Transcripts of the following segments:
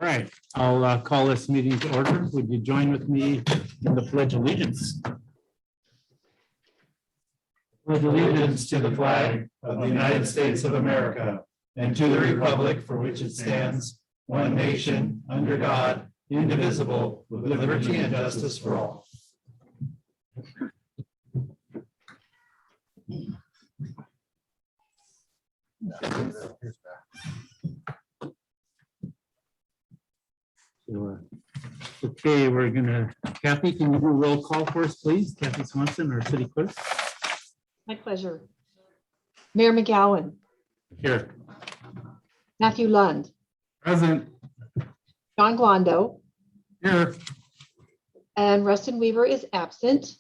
All right, I'll call this meeting to order. Would you join with me in the Pledge of Allegiance? Pledge allegiance to the flag of the United States of America and to the republic for which it stands, one nation, under God, indivisible, with liberty and justice for all. Okay, we're gonna, Kathy, can you do a roll call for us, please? Kathy Swanson, our city clerk. My pleasure. Mayor McGowan, Here. Matthew Lund, Present. John Glondo, Here. and Rustin Weaver is absent.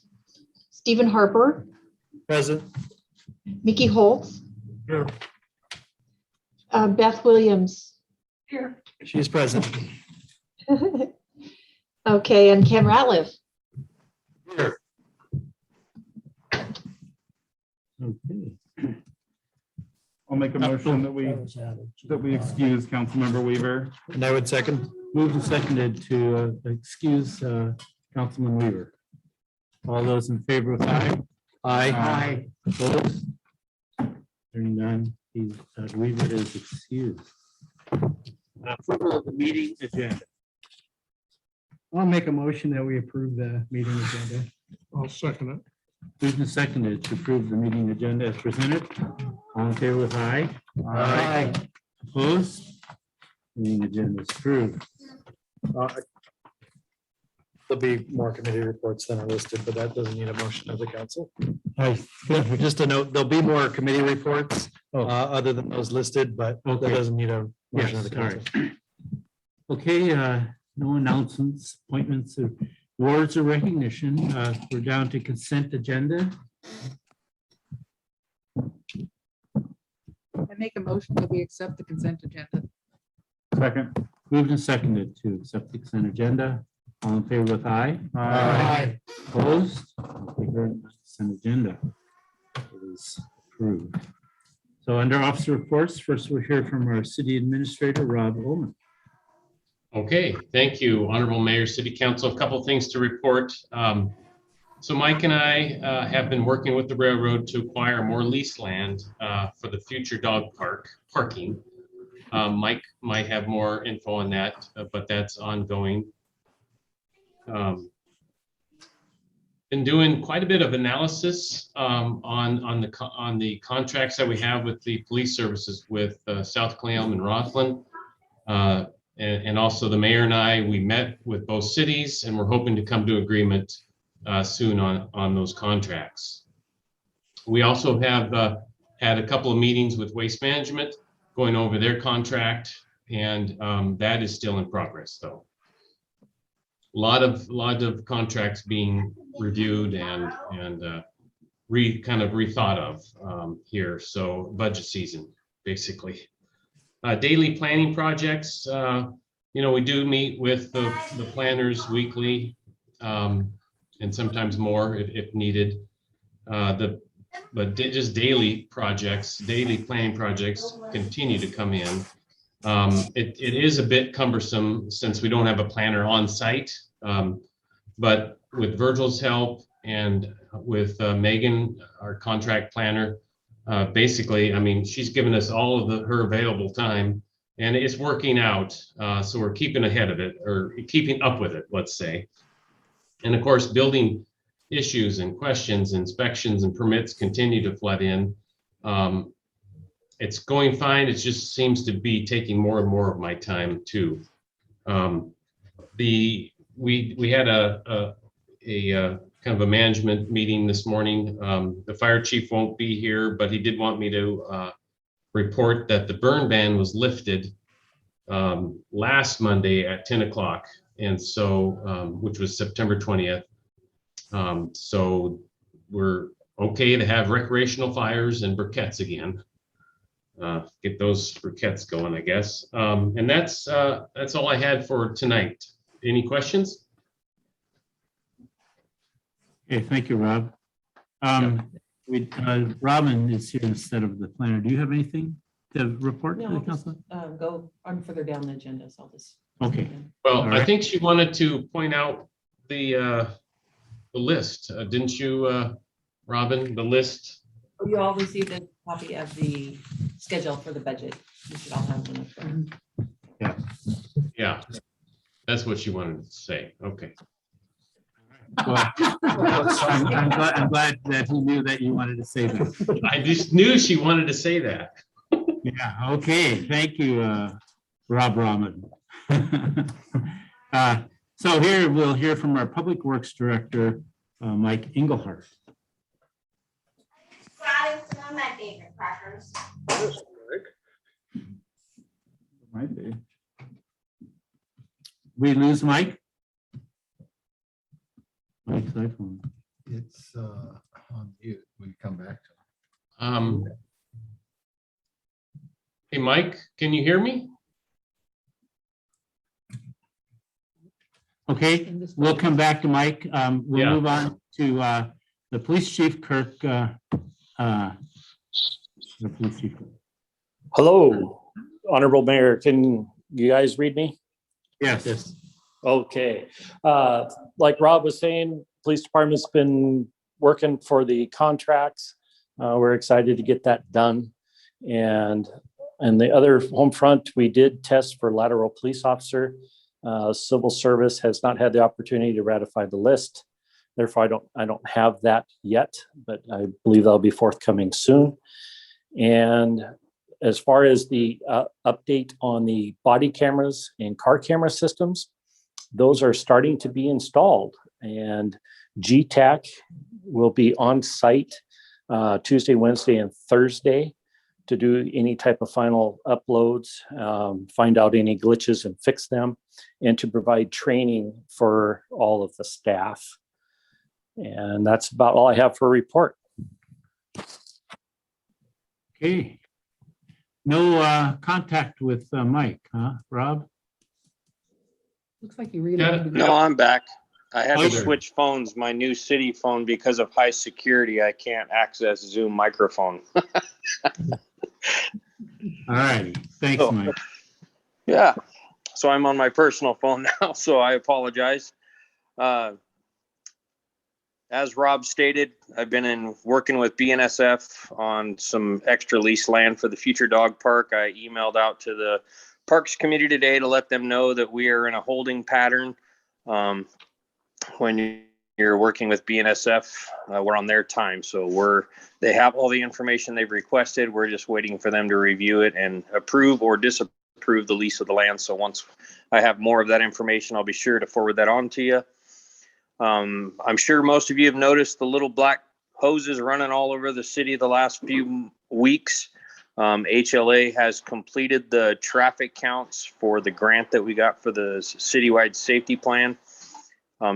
Stephen Harper, Present. Mickey Holtz, Here. Beth Williams. Here. She's present. Okay, and Ken Ratliff. Here. Okay. I'll make a motion that we excuse Councilmember Weaver. And I would second. Moved and seconded to excuse Councilman Weaver. All those in favor with aye? Aye. Opposed? Hearing none, Weaver is excused. Approval of the meeting agenda. I'll make a motion that we approve the meeting agenda. I'll second it. Moved and seconded to approve the meeting agenda as presented. All in favor with aye? Aye. Opposed? Meeting agenda is approved. There'll be more committee reports than are listed, but that doesn't need a motion of the council. Just a note, there'll be more committee reports other than those listed, but that Okay. doesn't need a motion of Yes, the all council. right. Okay, no announcements, appointments, or awards or recognition. We're down to consent agenda. I make a motion that we accept the consent agenda. Second. Moved and seconded to accept the consent agenda. All in favor with aye? Aye. Opposed? Okay, very much. Consent agenda is approved. So under officer reports, first we'll hear from our city administrator, Rob Elum. Okay, thank you, Honorable Mayor, City Council. A couple of things to report. So Mike and I have been working with the railroad to acquire more lease land for the future dog parking. Mike might have more info on that, but that's ongoing. Been doing quite a bit of analysis on the contracts that we have with the police services with South Clayum and Rothland. And also the mayor and I, we met with both cities and we're hoping to come to agreement soon on those contracts. We also have had a couple of meetings with Waste Management going over their contract, and that is still in progress though. A lot of contracts being reviewed and kind of rethought of here. So budget season, basically. Daily planning projects, we do meet with the planners weekly and sometimes more if needed. But just daily planning projects continue to come in. It is a bit cumbersome since we don't have a planner on site, but with Virgil's help and with Megan, our contract planner, basically, I mean, she's given us all of her available time and it's working out. So we're keeping ahead of it or keeping up with it, let's say. And of course, building issues and questions, inspections and permits continue to flood in. It's going fine. It just seems to be taking more and more of my time too. We had a kind of a management meeting this morning. The fire chief won't be here, but he did want me to report that the burn ban was lifted last Monday at 10 o'clock. And so, which was September 20th. So we're okay to have recreational fires and briquettes again. Get those briquettes going, I guess. And that's all I had for tonight. Any questions? Okay, thank you, Rob. Robin is here instead of the planner. Do you have anything to report to the council? I'm further down the agenda, so I'll just. Okay, Well, All I right. think she wanted to point out the list, didn't you, Robin, the list? You all received a copy of the schedule for the budget. You should all have one. of them. Yeah, that's what she wanted to say. Okay. well, I'm glad that he knew that you wanted to say that. I just knew she wanted to say that. Yeah, okay, thank you, Rob Rahman. So here we'll hear from our Public Works Director, Mike Engelhardt. It's one of my favorite crackers. Might be. We lose Mike? Mike's iPhone. It's on mute. We can come back to Hey, Mike, can you hear me? Okay, we'll come back to Mike. We'll Yeah. move on to the Police Chief Kirk. The Police Chief. Hello, Honorable Mayor. Can you guys read me? Yes. Okay. Like Rob was saying, Police Department's been working for the contracts. We're excited to get that done. And the other home front, we did test for lateral police officer. Civil service has not had the opportunity to ratify the list. Therefore, I don't have that yet, but I believe that'll be forthcoming soon. And as far as the update on the body cameras and car camera systems, those are starting to be installed, and GTAC will be on site Tuesday, Wednesday, and Thursday to do any type of final uploads, find out any glitches and fix them, and to provide training for all of the staff. And that's about all I have for a report. Okay. No contact with Mike, huh, Rob? Looks like you reloaded. it. No, I'm back. I had to Okay. switch phones, my new city phone, because of high security. I can't access Zoom microphone. All righty, thanks, Oh. Mike. Yeah. So I'm on my personal phone now, so I apologize. As Rob stated, I've been working with BNSF on some extra lease land for the future dog park. I emailed out to the Parks Committee today to let them know that we are in a holding pattern. When you're working with BNSF, we're on their time. So they have all the information they've requested. We're just waiting for them to review it and approve or disapprove the lease of the land. So once I have more of that information, I'll be sure to forward that on to you. I'm sure most of you have noticed the little black hoses running all over the city the last few weeks. HLA has completed the traffic counts for the grant that we got for the citywide safety plan.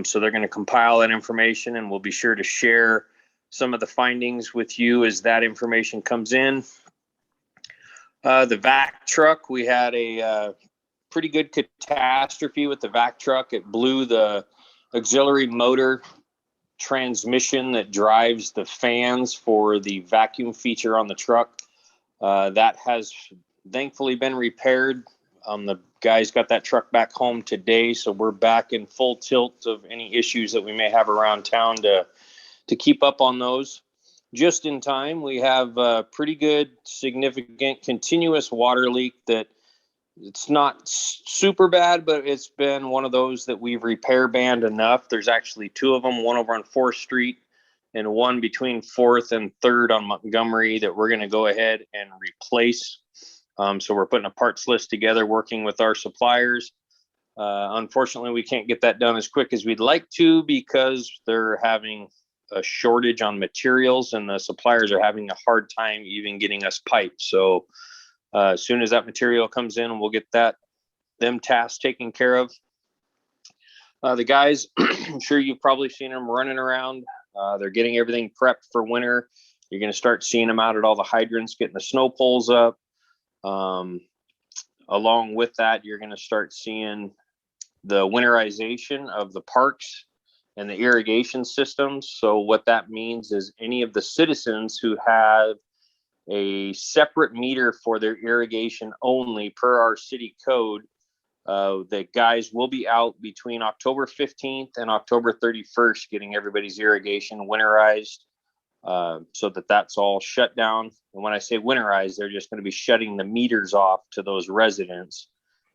So they're going to compile that information, and we'll be sure to share some of the findings with you as that information comes in. The vac truck, we had a pretty good catastrophe with the vac truck. It blew the auxiliary motor transmission that drives the fans for the vacuum feature on the truck. That has thankfully been repaired. The guys got that truck back home today, so we're back in full tilt of any issues that we may have around town to keep up on those. Just in time, we have a pretty good, significant, continuous water leak that it's not super bad, but it's been one of those that we've repair banned enough. There's actually two of them, one over on 4th Street and one between 4th and 3rd on Montgomery, that we're going to go ahead and replace. So we're putting a parts list together, working with our suppliers. Unfortunately, we can't get that done as quick as we'd like to because they're having a shortage on materials, and the suppliers are having a hard time even getting us pipe. So as soon as that material comes in, we'll get them tasks taken care of. The guys, I'm sure you've probably seen them running around. They're getting everything prepped for winter. You're going to start seeing them out at all the hydrants, getting the snow poles up. Along with that, you're going to start seeing the winterization of the parks and the irrigation systems. So what that means is any of the citizens who have a separate meter for their irrigation only per our city code, The guys will be out between October 15th and October 31st, getting everybody's irrigation winterized, so that that's all shut down. And when I say winterized, they're just going to be shutting the meters off to those residents.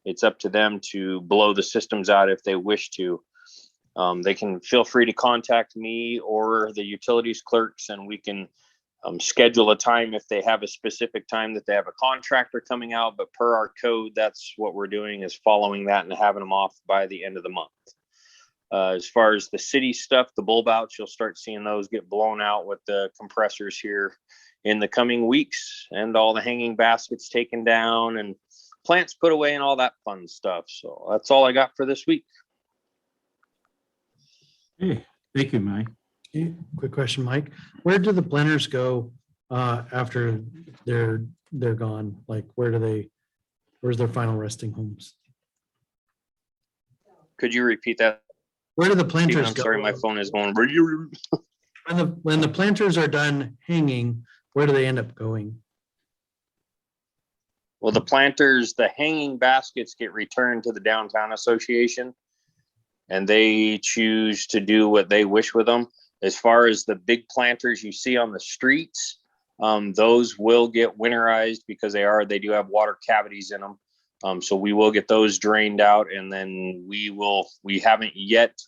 It's up to them to blow the systems out if they wish to. They can feel free to contact me or the utilities clerks, and we can schedule a time if they have a specific time that they have a contractor coming out. But per our code, that's what we're doing, is following that and having them off by the end of the month. As far as the city stuff, the bulb outs, you'll start seeing those get blown out with the compressors here in the coming weeks, and all the hanging baskets taken down and plants put away and all that fun stuff. So that's all I got for this week. Hey, thank you, Mike. Quick question, Mike. Where do the planters go after they're gone? Like, where's their final resting homes? Could you repeat that? Where do the Stephen? planters I'm go? sorry, my phone is going. When the planters are done hanging, where do they end up going? Well, the planters, the hanging baskets get returned to the downtown association, and they choose to do what they wish with them. As far as the big planters you see on the streets, those will get winterized because they do have water cavities in them. So we will get those drained out, and then we haven't yet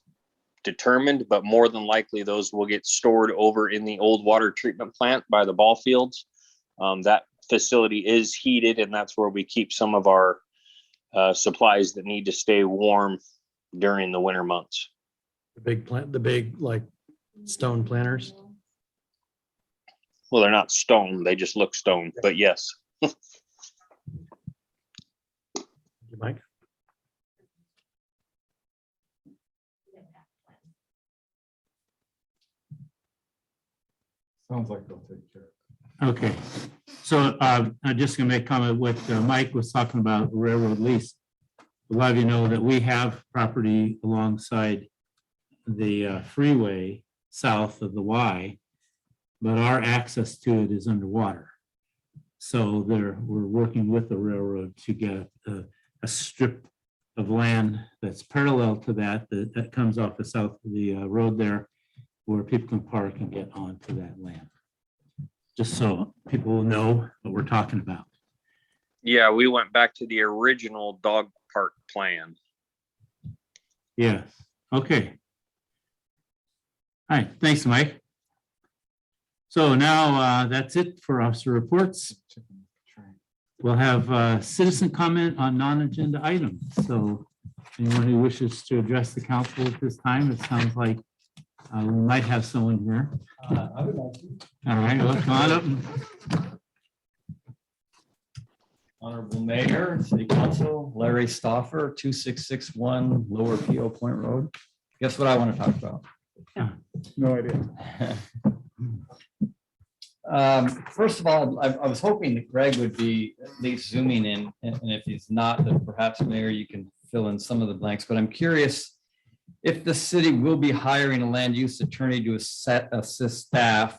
determined, but more than likely those will get stored over in the old water treatment plant by the ball fields. That facility is heated, and that's where we keep some of our supplies that need to stay warm during the winter months. The big like stone planters. Well, they're not stone, they just look stone, but yes. Mike. Sounds like they'll take care of it. Okay, so I'm just gonna make a comment what Mike was talking about, railroad lease. A lot of you know that we have property alongside the freeway south of the Y, but our access to it is underwater. So we're working with the railroad to get a strip of land that's parallel to that comes off the south of the road there, where people can park and get onto that land. Just so people will know what we're talking about. Yeah, we went back to the original dog park plan. Yes, okay. All right, thanks, Mike. So now that's it for officer reports. We'll have citizen comment on non-agenda items. So anyone who wishes to address the council at this time, it sounds like we might have someone here. I would like to. All right, well, come on up. Honorable Mayor, City Council, Larry Stoffer, 2661 Lower PO Point Road. Guess what I want to talk about? No idea. First of all, I was hoping that Greg would be at least zooming in, and if he's not, then perhaps Mayor, you can fill in some of the blanks, but I'm curious if the city will be hiring a land use attorney to assist staff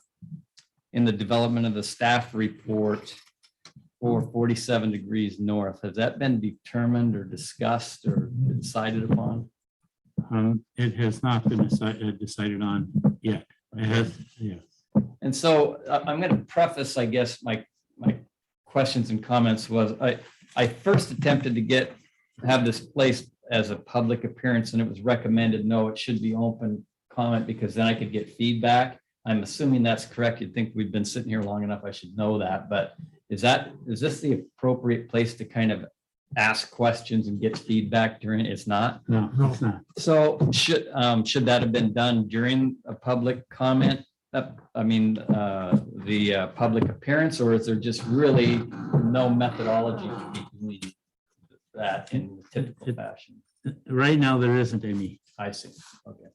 in the development of the staff report for 47 Degrees North. Has that been determined or discussed or decided upon? It has not been decided on yet. It has, yes. And so I'm going to preface, I guess, my questions and comments was I first attempted to have this placed as a public appearance, and it was recommended, no, it should be open comment because then I could get feedback. I'm assuming that's correct. You'd think we've been sitting here long enough, I should know that, but is this the appropriate place to kind of ask questions and get feedback during? It's not? No, it's not. So should that have been done during a public comment? The public appearance, or is there just really no methodology to be doing that in typical fashion? Right now, there isn't any. I see. Okay.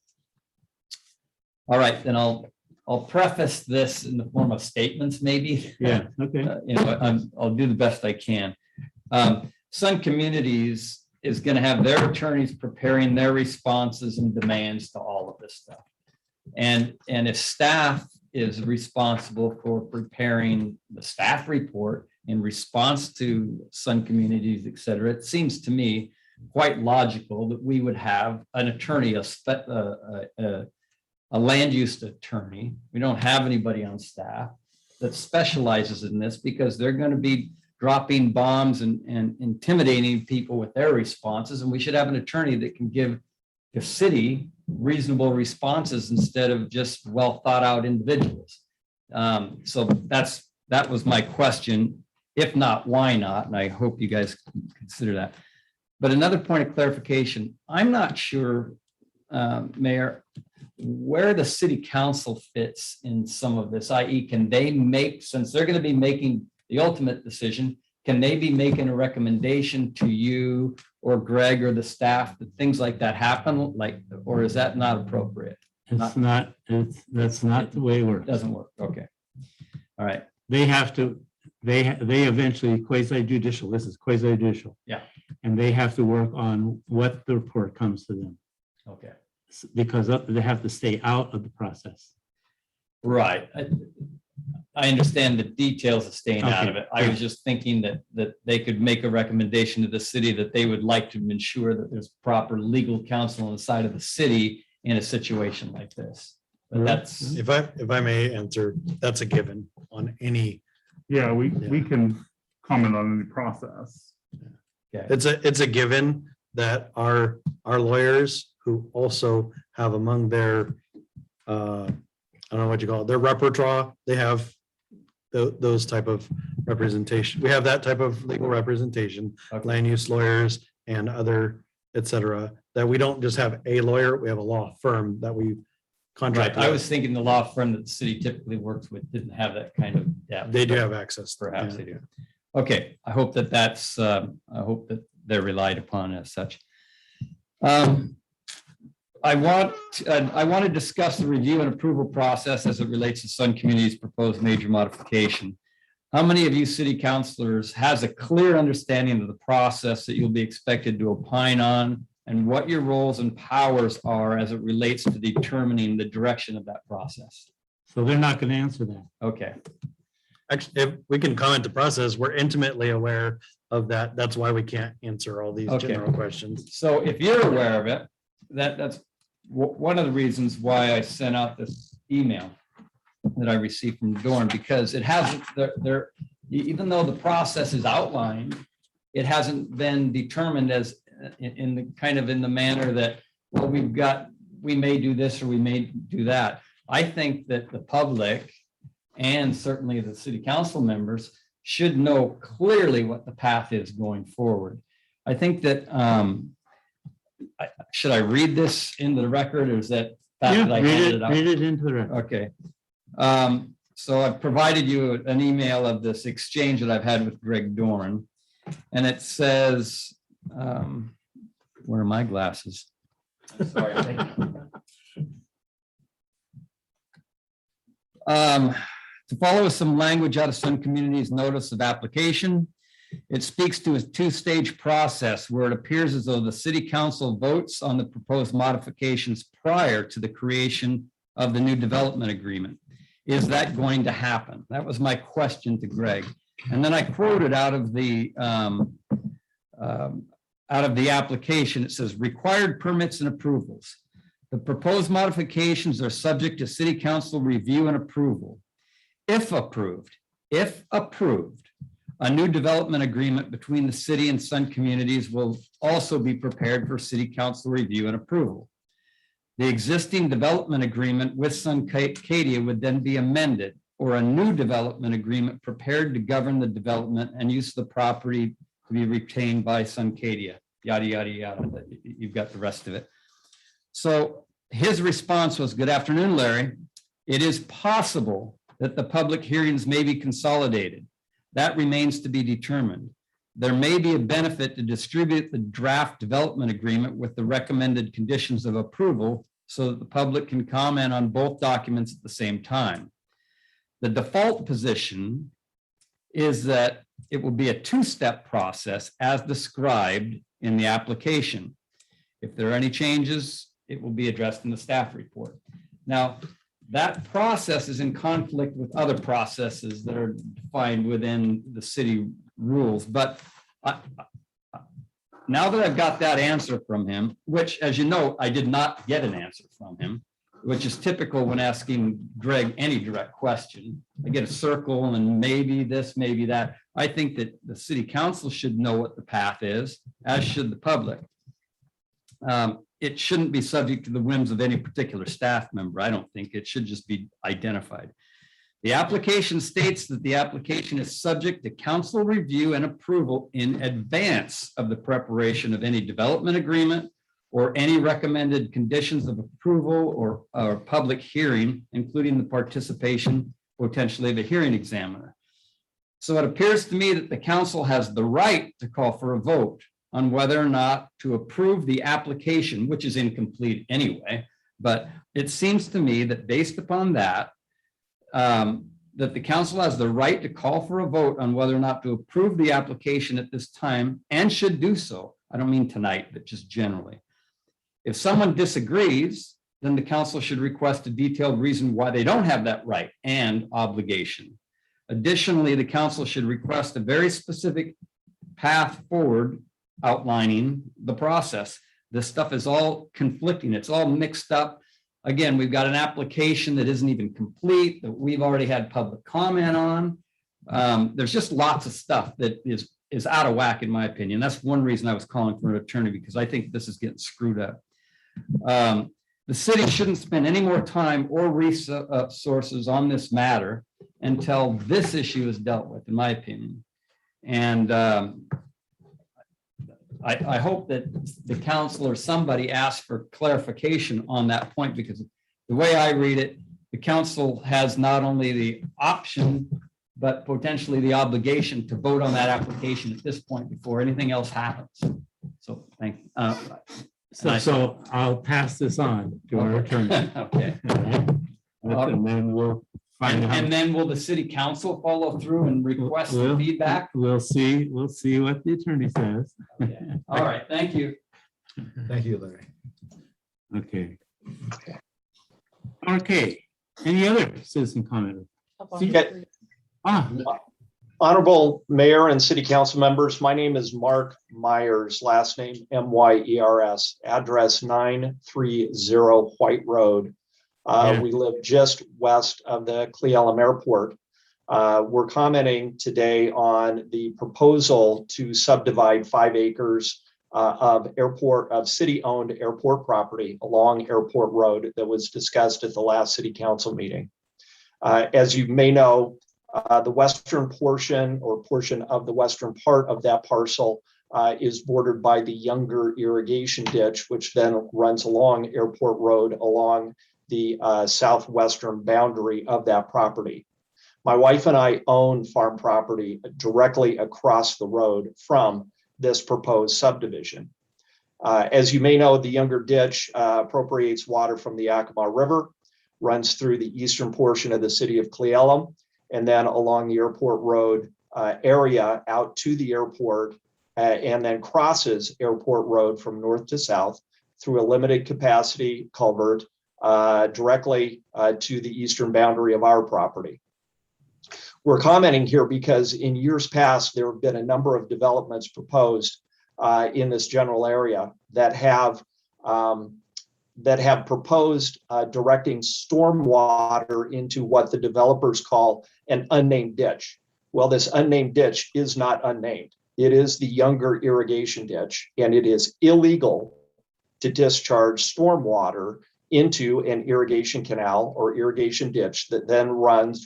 All right, then I'll preface this in the form of statements, maybe. Yeah. Okay. I'll do the best I can. Sun Communities is going to have their attorneys preparing their responses and demands to all of this stuff. And if staff is responsible for preparing the staff report in response to Sun Communities, et cetera, it seems to me quite logical that we would have an attorney, a land use attorney. We don't have anybody on staff that specializes in this because they're going to be dropping bombs and intimidating people with their responses. And we should have an attorney that can give the city reasonable responses instead of just well thought out individuals. So that was my question. If not, why not? And I hope you guys consider that. But another point of clarification, I'm not sure, Mayor, where the city council fits in some of this, i.e. can they make, since they're going to be making the ultimate decision, can they be making a recommendation to you or Greg or the staff that things like that happen? Like, or is that not appropriate? That's not the way it works. Doesn't work. Okay. All right. They have to, they eventually quasi judicial, this is quasi judicial. Yeah. And they have to work on what the report comes to them. Okay. Because they have to stay out of the process. Right. I understand the details of staying out of it. I was just thinking that they could make a recommendation to the city that they would like to ensure that there's proper legal counsel on the side of the city in a situation like this. But that's, If I may answer, that's a given on any. Yeah, we can comment on any process. okay. It's a given that our lawyers who also have among their, I don't know what you call it, their repertoire, they have those type of representation. We have that type of legal representation, land use lawyers and other, et cetera, that we don't just have a lawyer, we have a law firm that we contract. Right. I was thinking the law firm that the city typically works with didn't have that kind of depth. They do have access. Perhaps they do. Okay, I hope that that's, I hope that they're relied upon as such. I want to discuss the review and approval process as it relates to Sun Community's proposed major modification. How many of you city councilors has a clear understanding of the process that you'll be expected to opine on and what your roles and powers are as it relates to determining the direction of that process? So they're not going to answer that. Okay. Actually, if we can comment the process, we're intimately aware of that. That's why we can't answer all these general questions. So if you're aware of it, that's one of the reasons why I sent out this email that I received from Dorn, because it hasn't, even though the process is outlined, it hasn't been determined as in the kind of in the manner that, well, we may do this or we may do that. I think that the public and certainly the city council members should know clearly what the path is going forward. I think that, should I read this into the record, or is that? Read it into the record. Okay. So I've provided you an email of this exchange that I've had with Greg Dorn, and it says, where are my glasses? I'm sorry. To follow some language out of Sun Community's notice of application, it speaks to a two-stage process where it appears as though the city council votes on the proposed modifications prior to the creation of the new development agreement. Is that going to happen? That was my question to Greg. And then I quoted out of the application, it says required permits and approvals. The proposed modifications are subject to city council review and approval. If approved, a new development agreement between the city and Sun Communities will also be prepared for city council review and approval. The existing development agreement with Suncadia would then be amended, or a new development agreement prepared to govern the development and use of the property to be retained by Suncadia, yada, yada, yada. You've got the rest of it. So his response was, good afternoon, Larry. It is possible that the public hearings may be consolidated. That remains to be determined. There may be a benefit to distribute the draft development agreement with the recommended conditions of approval so that the public can comment on both documents at the same time. The default position is that it will be a two-step process as described in the application. If there are any changes, it will be addressed in the staff report. Now, that process is in conflict with other processes that are defined within the city rules, but now that I've got that answer from him, which, as you know, I did not get an answer from him, which is typical when asking Greg any direct question. I get a circle and maybe this, maybe that. I think that the city council should know what the path is, as should the public. It shouldn't be subject to the whims of any particular staff member. I don't think it should just be identified. The application states that the application is subject to council review and approval in advance of the preparation of any development agreement or any recommended conditions of approval or public hearing, including the participation potentially of a hearing examiner. So it appears to me that the council has the right to call for a vote on whether or not to approve the application, which is incomplete anyway. But it seems to me that based upon that, that the council has the right to call for a vote on whether or not to approve the application at this time and should do so. I don't mean tonight, but just generally. If someone disagrees, then the council should request a detailed reason why they don't have that right and obligation. Additionally, the council should request a very specific path forward outlining the process. This stuff is all conflicting. It's all mixed up. Again, we've got an application that isn't even complete, that we've already had public comment on. There's just lots of stuff that is out of whack, in my opinion. That's one reason I was calling for an attorney, because I think this is getting screwed up. The city shouldn't spend any more time or resources on this matter until this issue is dealt with, in my opinion. And I hope that the council or somebody asks for clarification on that point, because the way I read it, the council has not only the option, but potentially the obligation to vote on that application at this point before anything else happens. So thank you. So I'll pass this on to our attorney. Okay. And then we'll find out. And then will the city council follow through and request the feedback? We'll see what the attorney says. Okay. All right, thank you. Thank you, Larry. Okay. Okay, any other citizen comment? Honorable Mayor and City Council members, my name is Mark Myers, last name Myers, address 930 White Road. We live just west of the Elum Airport. We're commenting today on the proposal to subdivide 5 acres of city-owned airport property along Airport Road that was discussed at the last City Council meeting. As you may know, the western portion of the western part of that parcel is bordered by the younger irrigation ditch, which then runs along Airport Road along the southwestern boundary of that property. My wife and I own farm property directly across the road from this proposed subdivision. As you may know, the younger ditch appropriates water from the Yakima River, runs through the eastern portion of the city of Elum, and then along the Airport Road area out to the airport, and then crosses Airport Road from north to south through a limited capacity culvert directly to the eastern boundary of our property. We're commenting here because in years past, there have been a number of developments proposed in this general area that have proposed directing stormwater into what the developers call an unnamed ditch. Well, this unnamed ditch is not unnamed. It is the younger irrigation ditch, and it is illegal to discharge stormwater into an irrigation canal or irrigation ditch that then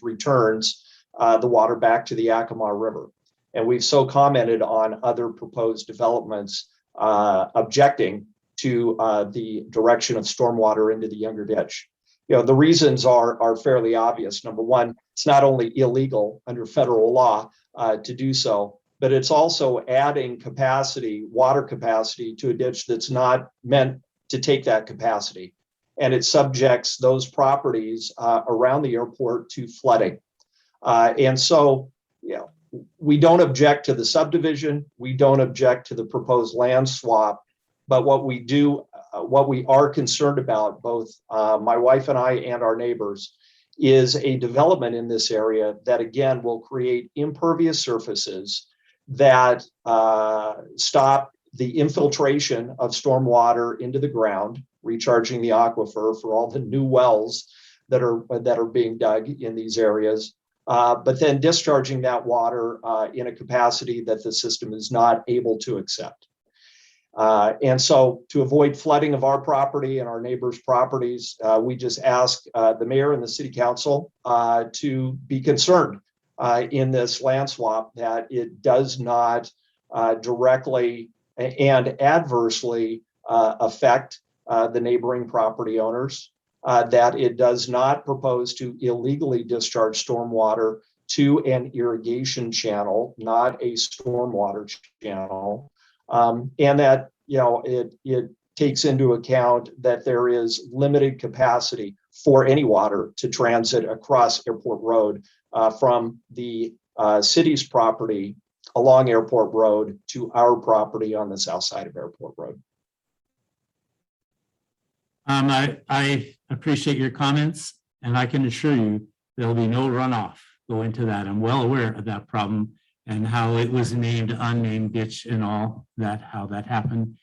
returns the water back to the Yakima River. And we've so commented on other proposed developments objecting to the direction of stormwater into the younger ditch. You know, the reasons are fairly obvious. Number one, it's not only illegal under federal law to do so, but it's also adding capacity, water capacity, to a ditch that's not meant to take that capacity. And it subjects those properties around the airport to flooding. And so, you know, we don't object to the subdivision. We don't object to the proposed land swap. But what we are concerned about, both my wife and I and our neighbors, is a development in this area that, again, will create impervious surfaces that stop the infiltration of stormwater into the ground, recharging the aquifer for all the new wells that are being dug in these areas, but then discharging that water in a capacity that the system is not able to accept. And so to avoid flooding of our property and our neighbors' properties, we just ask the mayor and the city council to be concerned in this land swap that it does not directly and adversely affect the neighboring property owners, that it does not propose to illegally discharge stormwater to an irrigation channel, not a stormwater channel, and that it takes into account that there is limited capacity for any water to transit across Airport Road from the city's property along Airport Road to our property on the south side of Airport Road. I appreciate your comments, and I can assure you there'll be no runoff going to that. I'm well aware of that problem and how it was named, unnamed ditch and all that, how that happened.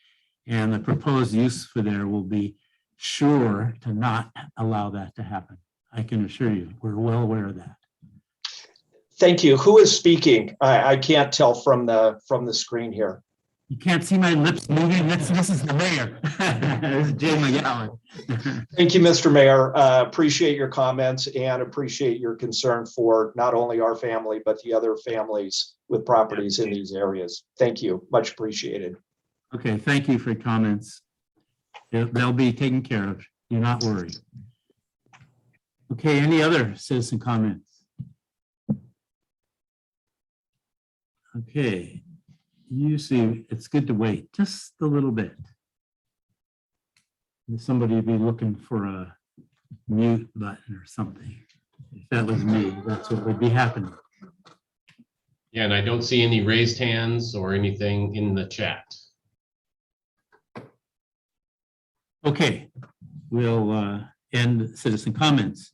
And the proposed use for there will be sure to not allow that to happen. I can assure you, we're well aware of that. Thank you. Who is speaking? I can't tell from the screen here. You can't see my lips moving. This is the mayor. This is Jay McGowan. Thank you, Mr. Mayor. Appreciate your comments and appreciate your concern for not only our family, but the other families with properties in these areas. Thank you. Much appreciated. Okay, thank you for your comments. They'll be taken care of. Do not worry. Okay, any other citizen comments? Okay. Usually it's good to wait just a little bit. Somebody would be looking for a mute button or something. If that was me, that's what would be happening. Yeah, and I don't see any raised hands or anything in the chat. Okay, we'll end citizen comments.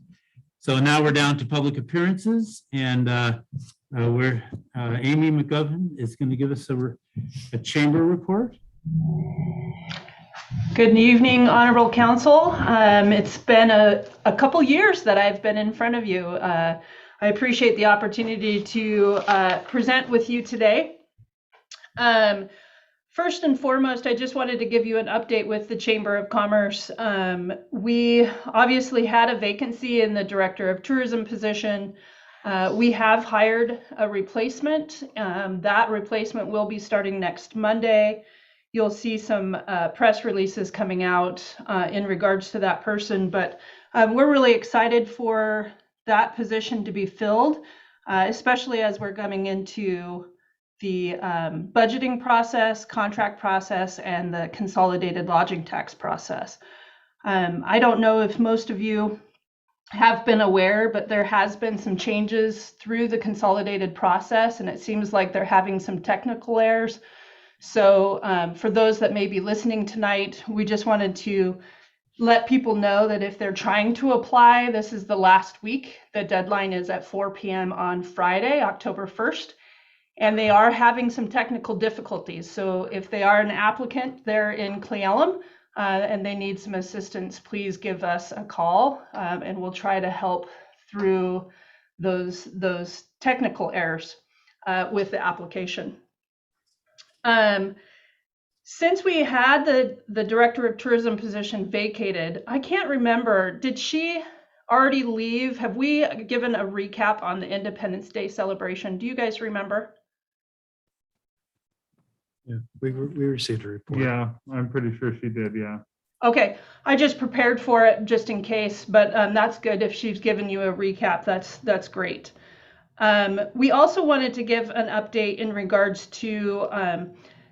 So now we're down to public appearances, and Amy McGovern is going to give us a chamber report. Good evening, Honorable Council. It's been a couple years that I've been in front of you. I appreciate the opportunity to present with you today. First and foremost, I just wanted to give you an update with the Chamber of Commerce. We obviously had a vacancy in the Director of Tourism position. We have hired a replacement. That replacement will be starting next Monday. You'll see some press releases coming out in regards to that person, but we're really excited for that position to be filled, especially as we're coming into the budgeting process, contract process, and the consolidated lodging tax process. I don't know if most of you have been aware, but there has been some changes through the consolidated process, and it seems like they're having some technical errors. So for those that may be listening tonight, we just wanted to let people know that if they're trying to apply, this is the last week. The deadline is at 4 p.m. on Friday, October 1st, and they are having some technical difficulties. So if they are an applicant, they're in Elum, and they need some assistance, please give us a call, and we'll try to help through those technical errors with the application. Since we had the Director of Tourism position vacated, I can't remember, did she already leave? Have we given a recap on the Independence Day celebration? Do you guys remember? Yeah, we received a report. Yeah, I'm pretty sure she did, yeah. Okay, I just prepared for it just in case, but that's good. If she's given you a recap, that's great. We also wanted to give an update in regards to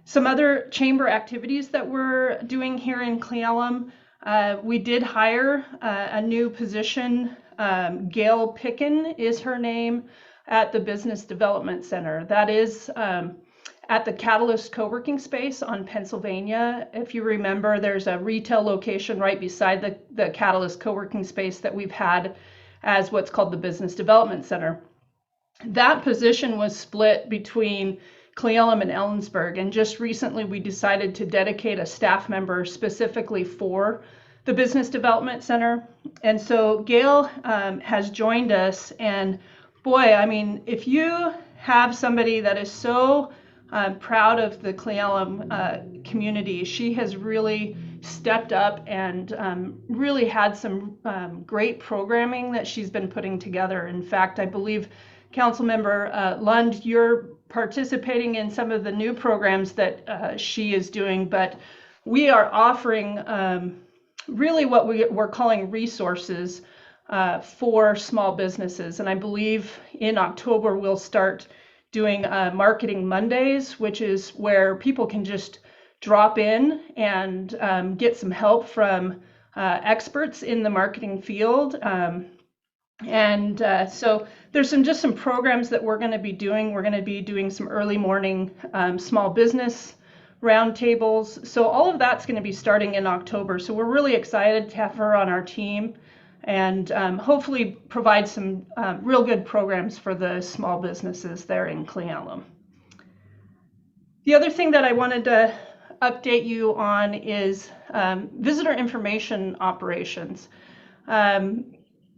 some other chamber activities that we're doing here in Elum. We did hire a new position. Gail Picken is her name, at the Business Development Center. That is at the Catalyst co-working space on Pennsylvania. If you remember, there's a retail location right beside the Catalyst co-working space that we've had as what's called the Business Development Center. That position was split between Cle Elum and Ellensburg. And just recently, we decided to dedicate a staff member specifically for the Business Development Center. And so Gail has joined us. And boy, I mean, if you have somebody that is so proud of the Cle Elum community, she has really stepped up and really had some great programming that she's been putting together. In fact, I believe Councilmember Lund, you're participating in some of the new programs that she is doing, but we are offering really what we're calling resources for small businesses. And I believe in October, we'll start doing Marketing Mondays, which is where people can just drop in and get some help from experts in the marketing field. So there's just some programs that we're going to be doing. We're going to be doing some early morning small business roundtables. So all of that's going to be starting in October. So we're really excited to have her on our team and hopefully provide some real good programs for the small businesses there in Cle Elum. The other thing that I wanted to update you on is visitor information operations.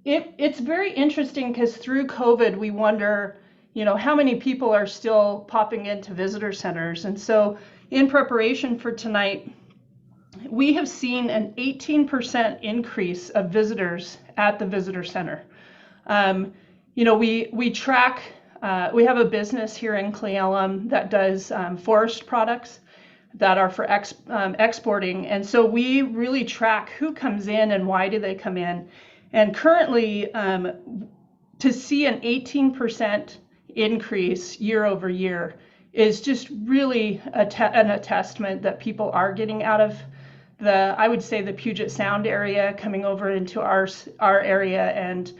It's very interesting because through COVID, we wonder, how many people are still popping into visitor centers. And so in preparation for tonight, we have seen an 18% increase of visitors at the visitor center. We track, we have a business here in Cle Elum that does forest products that are for exporting. And so we really track who comes in and why do they come in. And currently, to see an 18% increase year over year is just really a testament that people are getting out of I would say the Puget Sound area, coming over into our area, and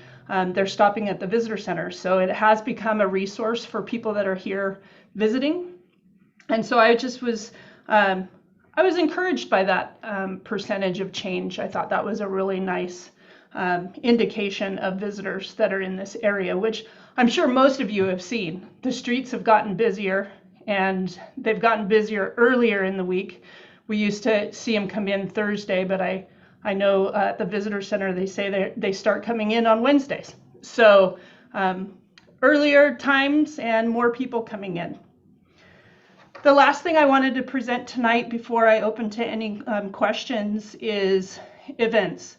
they're stopping at the visitor center. So it has become a resource for people that are here visiting. And so I just was, I was encouraged by that percentage of change. I thought that was a really nice indication of visitors that are in this area, which I'm sure most of you have seen. The streets have gotten busier, and they've gotten busier earlier in the week. We used to see them come in Thursday, but I know at the visitor center, they say they start coming in on Wednesdays. So earlier times and more people coming in. The last thing I wanted to present tonight before I open to any questions is events.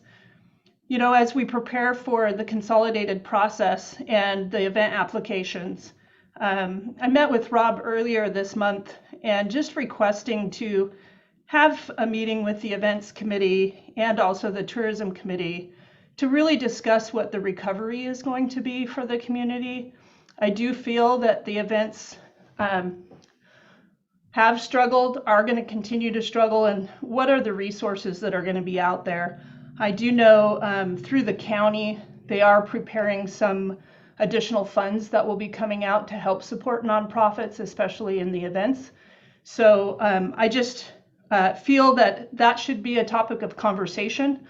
As we prepare for the consolidated process and the event applications, I met with Rob earlier this month and just requesting to have a meeting with the events committee and also the tourism committee to really discuss what the recovery is going to be for the community. I do feel that the events have struggled, are going to continue to struggle, and what are the resources that are going to be out there. I do know through the county, they are preparing some additional funds that will be coming out to help support nonprofits, especially in the events. So I just feel that should be a topic of conversation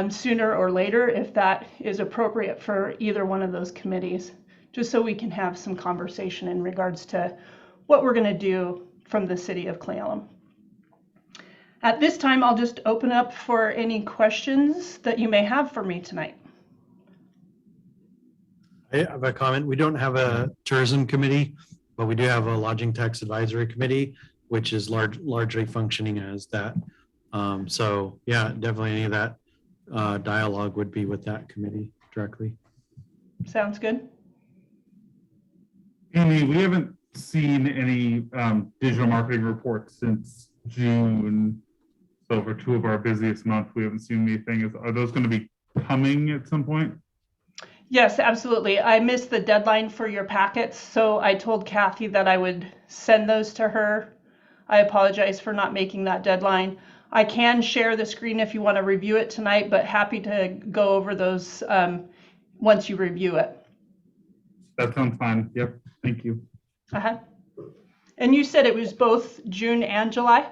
sooner or later, if that is appropriate for either one of those committees, just so we can have some conversation in regards to what we're going to do from the city of Cle Elum. At this time, I'll just open up for any questions that you may have for me tonight. I have a comment. We don't have a tourism committee, but we do have a lodging tax advisory committee, which is largely functioning as that. So yeah, definitely any of that dialogue would be with that committee directly. Sounds good. Amy, we haven't seen any digital marketing reports since June. So for 2 of our busiest months, we haven't seen anything. Are those going to be coming at some point? Yes, absolutely. I missed the deadline for your packets, so I told Kathy that I would send those to her. I apologize for not making that deadline. I can share the screen if you want to review it tonight, but happy to go over those once you review it. That sounds fine. Yep. Thank you. And you said it was both June and July?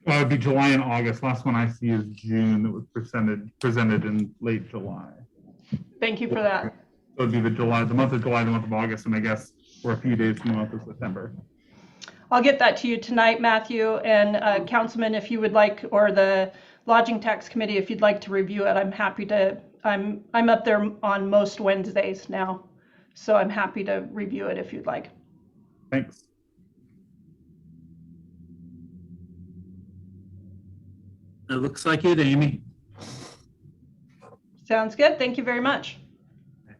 It would be July and August. Last one I see is June. That was presented in late July. Thank you for that. So it would be the month of July, the month of August, and I guess we're a few days from the month of September. I'll get that to you tonight, Matthew, and Councilman, if you would like, or the Lodging Tax Committee, if you'd like to review it, I'm happy to. I'm up there on most Wednesdays now, so I'm happy to review it if you'd like. Thanks. It looks like it, Amy. Sounds good. Thank you very much.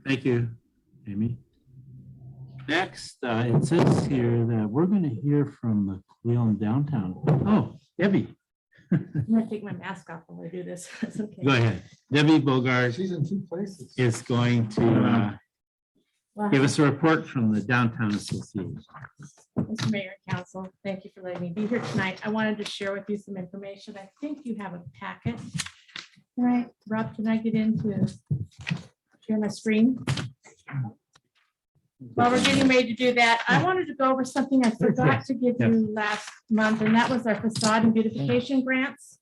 Thank you, Amy. Next, it says here that we're going to hear from the Cleveland Downtown. Oh, Debbie. I'm gonna take my mask off while I do this. That's okay. Go ahead. Debbie Bogart She's in two places. is going to Wow. give us a report from the Downtown Association. Mr. Mayor and Council, thank you for letting me be here tonight. I wanted to share with you some information. I think you have a packet. All right, Rob, can I get into share my screen? While we're getting ready to do that, I wanted to go over something I forgot to give you last month, and that was our facade and beautification grants.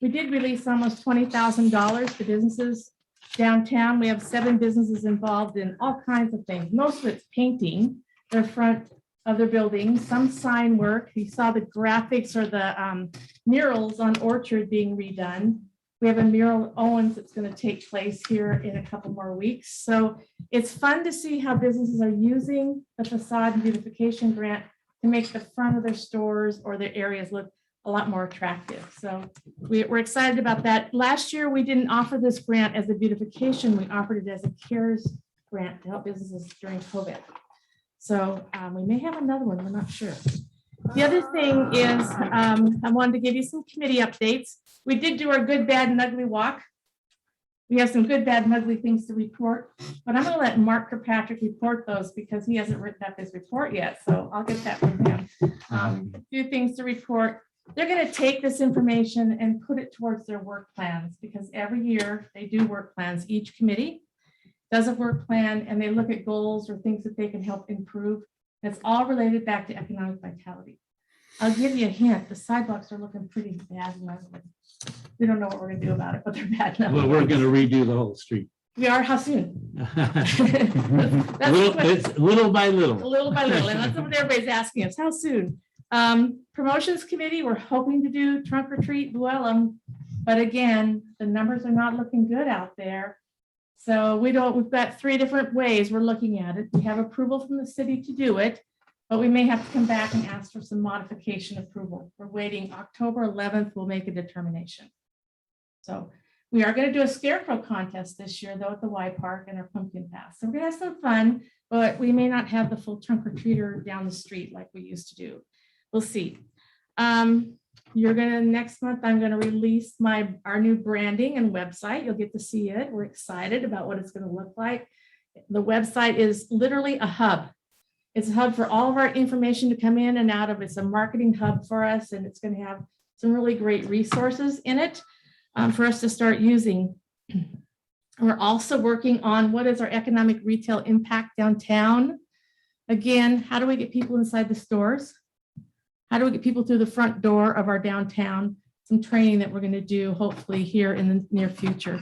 We did release almost $20,000 to businesses downtown. We have 7 businesses involved in all kinds of things. Most of it's painting their front of their buildings, some sign work. You saw the graphics or the murals on Orchard being redone. We have a mural at Owens that's going to take place here in a couple more weeks. So it's fun to see how businesses are using the facade and beautification grant to make the front of their stores or their areas look a lot more attractive. So we're excited about that. Last year, we didn't offer this grant as a beautification. We offered it as a CARES grant to help businesses during COVID. So we may have another one, we're not sure. The other thing is I wanted to give you some committee updates. We did do our good, bad, and ugly walk. We have some good, bad, and ugly things to report, but I'm gonna let Mark Kirkpatrick report those because he hasn't written up his report yet, so I'll get that from him. A few things to report. They're gonna take this information and put it towards their work plans because every year they do work plans. Each committee does a work plan and they look at goals or things that they can help improve. It's all related back to economic vitality. I'll give you a hint, the sidewalks are looking pretty bad and ugly. We don't know what we're gonna do about it, but they're bad now. Well, we're going to redo the whole street. We are, how soon? It's little by little. Little by little, and that's what everybody's asking us, how soon? Promotions committee, we're hoping to do trunk or treat Elum, but again, the numbers are not looking good out there. So we've got 3 different ways we're looking at it. We have approval from the city to do it, but we may have to come back and ask for some modification approval. We're waiting October 11th, we'll make a determination. So we are going to do a scarecrow contest this year though at the Y Park and our pumpkin pass. So we're gonna have some fun, but we may not have the full trunk or treater down the street like we used to do. We'll see. Next month, I'm gonna release our new branding and website. You'll get to see it. We're excited about what it's gonna look like. The website is literally a hub. It's a hub for all of our information to come in and out of. It's a marketing hub for us, and it's gonna have some really great resources in it for us to start using. We're also working on what is our economic retail impact downtown. Again, how do we get people inside the stores? How do we get people through the front door of our downtown? Some training that we're going to do hopefully here in the near future.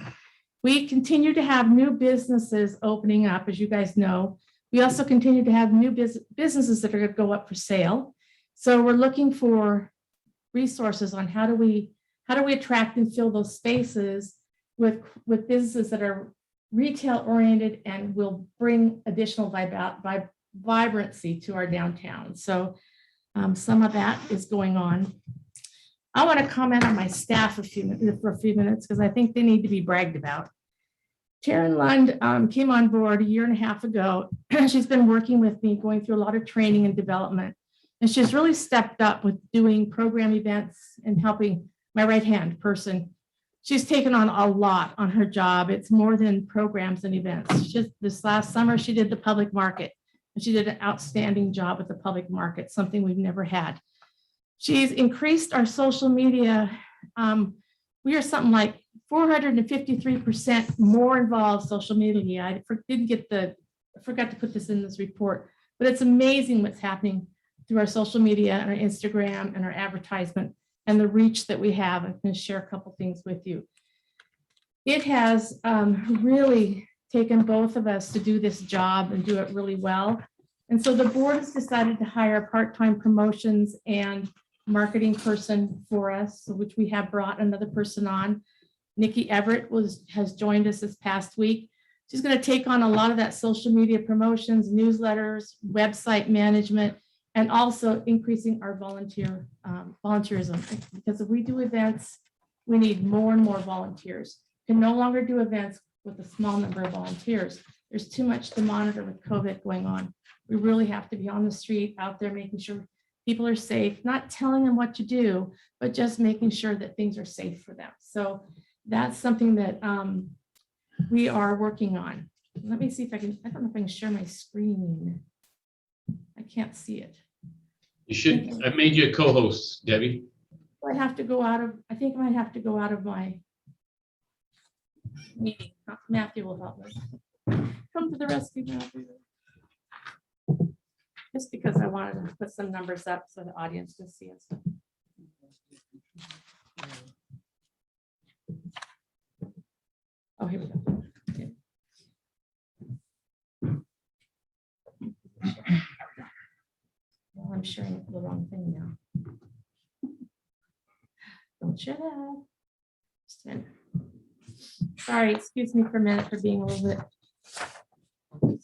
We continue to have new businesses opening up, as you guys know. We also continue to have new businesses that are going to go up for sale. So we're looking for resources on how do we attract and fill those spaces with businesses that are retail oriented and will bring additional vibrancy to our downtown. So some of that is going on. I want to comment on my staff for a few minutes because I think they need to be bragged about. Taryn Lund came on board a 1.5 years ago. She's been working with me, going through a lot of training and development. And she's really stepped up with doing program events and helping my right-hand person. She's taken on a lot on her job. It's more than programs and events. This last summer, she did the public market. And she did an outstanding job with the public market, something we've never had. She's increased our social media. We are something like 453% more involved social media. I forgot to put this in this report, but it's amazing what's happening through our social media and our Instagram and our advertisement and the reach that we have. I'm going to share a couple things with you. It has really taken both of us to do this job and do it really well. And so the board has decided to hire a part-time promotions and marketing person for us, which we have brought another person on. Nikki Everett has joined us this past week. She's going to take on a lot of that social media promotions, newsletters, website management, and also increasing our volunteerism. Because if we do events, we need more and more volunteers. We can no longer do events with a small number of volunteers. There's too much to monitor with COVID going on. We really have to be on the street, out there, making sure people are safe, not telling them what to do, but just making sure that things are safe for them. So that's something that we are working on. Let me see if I don't know if I can share my screen. I can't see it. You should, I made you a co-host, Debbie. I have to go out of, I think I might have to go out of my meeting. Matthew will help me. Come to the rescue, Matthew. Just because I wanted to put some numbers up so the audience can see it. Oh, here we go. Okay. Well, I'm sharing the wrong thing now. Don't share that. Just a minute. Sorry, excuse me for a minute for being a little bit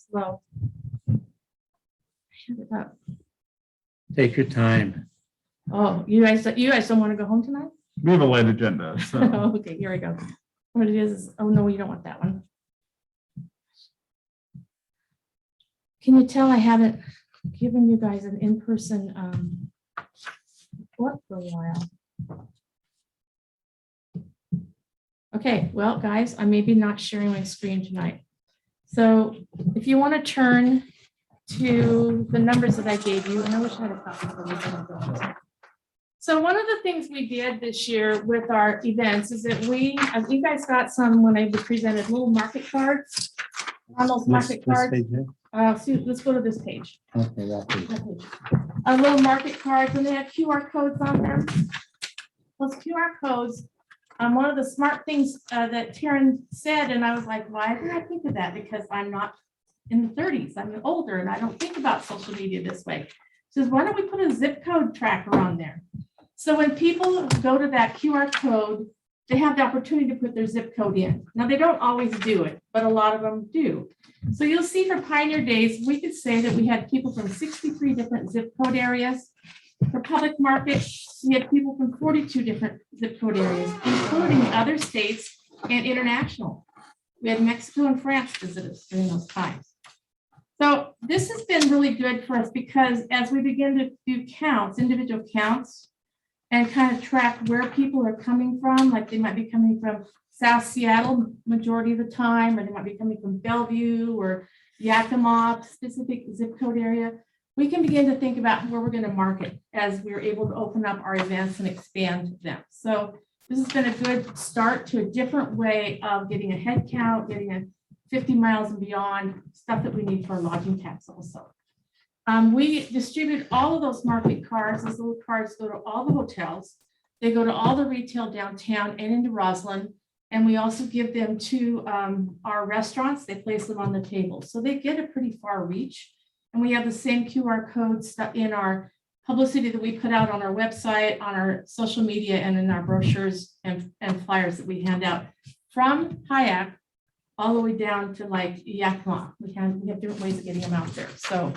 slow. Hand it up. Take your time. Oh, you guys don't want to go home tonight? We have a light agenda, so. Okay, here we go. What it is, oh no, you don't want that one. Can you tell I haven't given you guys an in-person report for a while? Okay, well, guys, I may be not sharing my screen tonight. So if you want to turn to the numbers that I gave you, and I wish I had a copy of them. So one of the things we did this year with our events is that you guys got some when I presented little market cards. On those market cards. Let's go to this page. Okay, that page. Little market cards, and they have QR codes on them. Those QR codes. One of the smart things that Taryn said, and I was like, why did I think of that? Because I'm not in the 30s, I'm older, and I don't think about social media this way. She says, why don't we put a zip code tracker on there? So when people go to that QR code, they have the opportunity to put their zip code in. Now, they don't always do it, but a lot of them do. So you'll see for Pioneer Days, we could say that we had people from 63 different zip code areas. For Public Market, we had people from 42 different zip code areas, including other states and international. We had Mexico and France visit us during those times. So this has been really good for us because as we begin to do counts, individual counts, and kind of track where people are coming from, like they might be coming from South Seattle majority of the time, or they might be coming from Bellevue or Yakima, specific zip code area, we can begin to think about where we're going to market as we're able to open up our events and expand them. So this has been a good start to a different way of getting a head count, getting a 50 miles and beyond, stuff that we need for lodging tax also. We distribute all of those market cards. Those little cards go to all the hotels. They go to all the retail downtown and into Roslyn. And we also give them to our restaurants. They place them on the table. So they get a pretty far reach. And we have the same QR code stuck in our publicity that we put out on our website, on our social media, and in our brochures and flyers that we hand out from Hyatt all the way down to like Yakima. We have different ways of getting them out there. So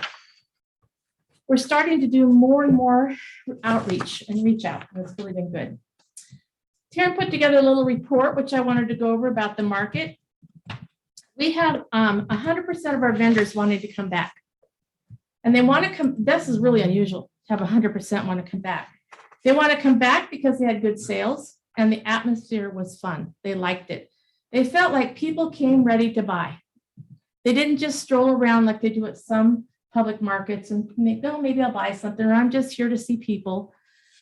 we're starting to do more and more outreach and reach out. And it's really been good. Taryn put together a little report, which I wanted to go over about the market. We have 100% of our vendors wanting to come back. And they want to come, this is really unusual to have 100% want to come back. They want to come back because they had good sales and the atmosphere was fun. They liked it. They felt like people came ready to buy. They didn't just stroll around like they do at some public markets and think, oh, maybe I'll buy something, or I'm just here to see people.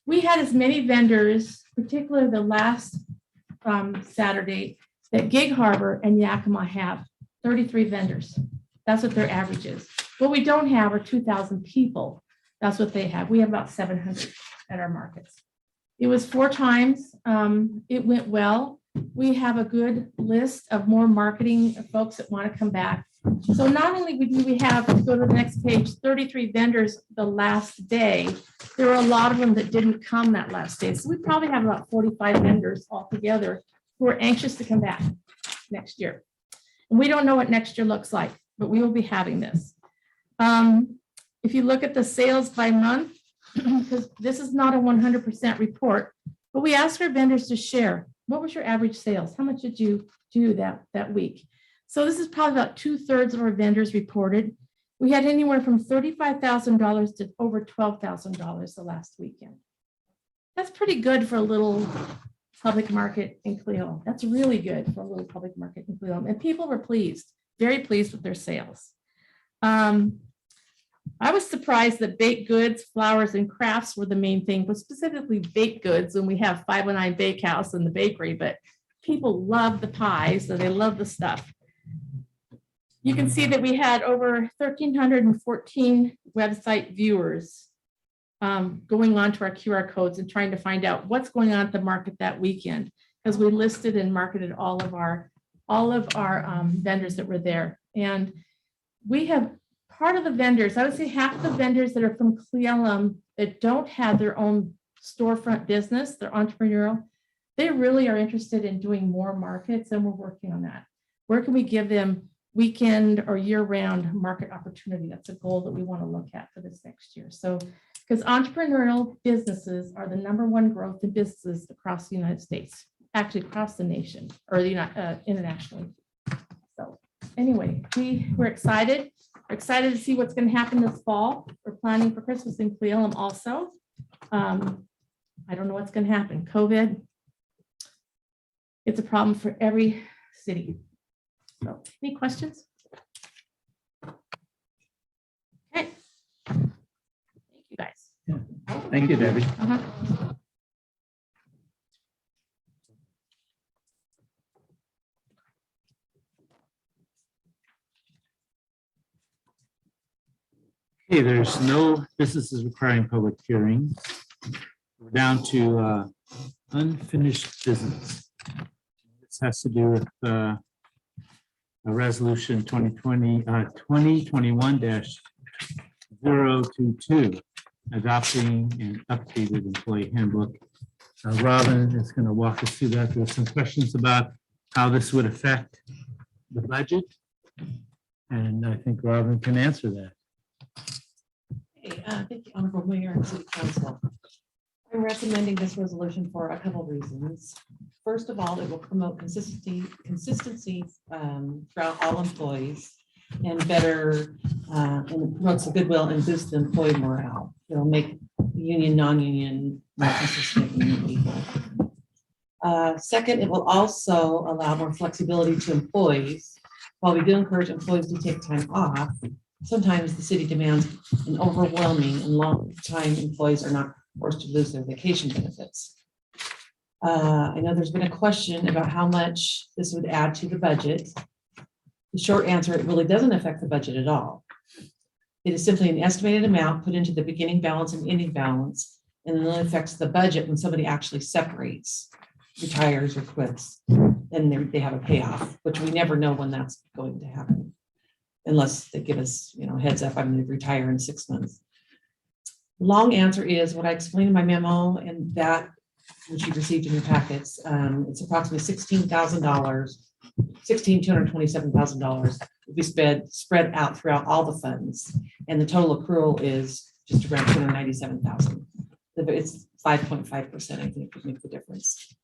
We had as many vendors, particularly the last Saturday, that Gig Harbor and Yakima have 33 vendors. That's what their average is. What we don't have are 2,000 people. That's what they have. We have about 700 at our markets. It was 4 times. It went well. We have a good list of more marketing folks that want to come back. So not only do we have, go to the next page, 33 vendors the last day, there were a lot of them that didn't come that last day. So we probably have about 45 vendors altogether who are anxious to come back next year. And we don't know what next year looks like, but we will be having this. If you look at the sales by month, because this is not a 100% report, but we asked our vendors to share, what was your average sales? How much did you do that week? So this is probably about 2/3 of our vendors reported. We had anywhere from $35,000 to over $12,000 the last weekend. That's pretty good for a little public market in Cleveland. That's really good for a little public market in Cleveland. And people were pleased, very pleased with their sales. I was surprised that baked goods, flowers, and crafts were the main thing, but specifically baked goods. And we have 509 Bakehouse and the bakery, but people love the pies, so they love the stuff. You can see that we had over 1,314 website viewers going on to our QR codes and trying to find out what's going on at the market that weekend, because we listed and marketed all of our vendors that were there. And we have part of the vendors, I would say half the vendors that are from Elum that don't have their own storefront business, they're entrepreneurial, they really are interested in doing more markets, and we're working on that. Where can we give them weekend or year-round market opportunity? That's a goal that we want to look at for this next year. So, because entrepreneurial businesses are the #1 growth in businesses across the United States, actually across the nation, or internationally. So anyway, we're excited. We're excited to see what's going to happen this fall. We're planning for Christmas in Cleveland also. I don't know what's going to happen. COVID, it's a problem for every city. So, any questions? Okay. Thank you, guys. Thank you, Debbie. Okay, there's no businesses requiring public hearings. We're down to unfinished business. This has to do with a resolution 2021-022, adopting an updated employee handbook. Robin is going to walk us through that. There's some questions about how this would affect the budget, and I think Robin can answer that. Hey, thank you, Honorable Mayor and City Council. I'm recommending this resolution for a couple of reasons. First of all, it will promote consistency throughout all employees and better, and it promotes the goodwill and boosts the employee morale. It'll make union, non-union more consistent and equal. Second, it will also allow more flexibility to employees. While we do encourage employees to take time off, sometimes the city demands an overwhelming and long time employees are not forced to lose their vacation benefits. I know there's been a question about how much this would add to the budget. The short answer, it really doesn't affect the budget at all. It is simply an estimated amount put into the beginning balance and ending balance, and it only affects the budget when somebody actually separates, retires, or quits. Then they have a payoff, which we never know when that's going to happen, unless they give us, heads up, I'm going to retire in 6 months. Long answer is what I explained in my memo, and that which you received in your packets. It's approximately $227,000 will be spread out throughout all the funds, and the total accrual is just around $297,000. It's 5.5%. I think would make the difference.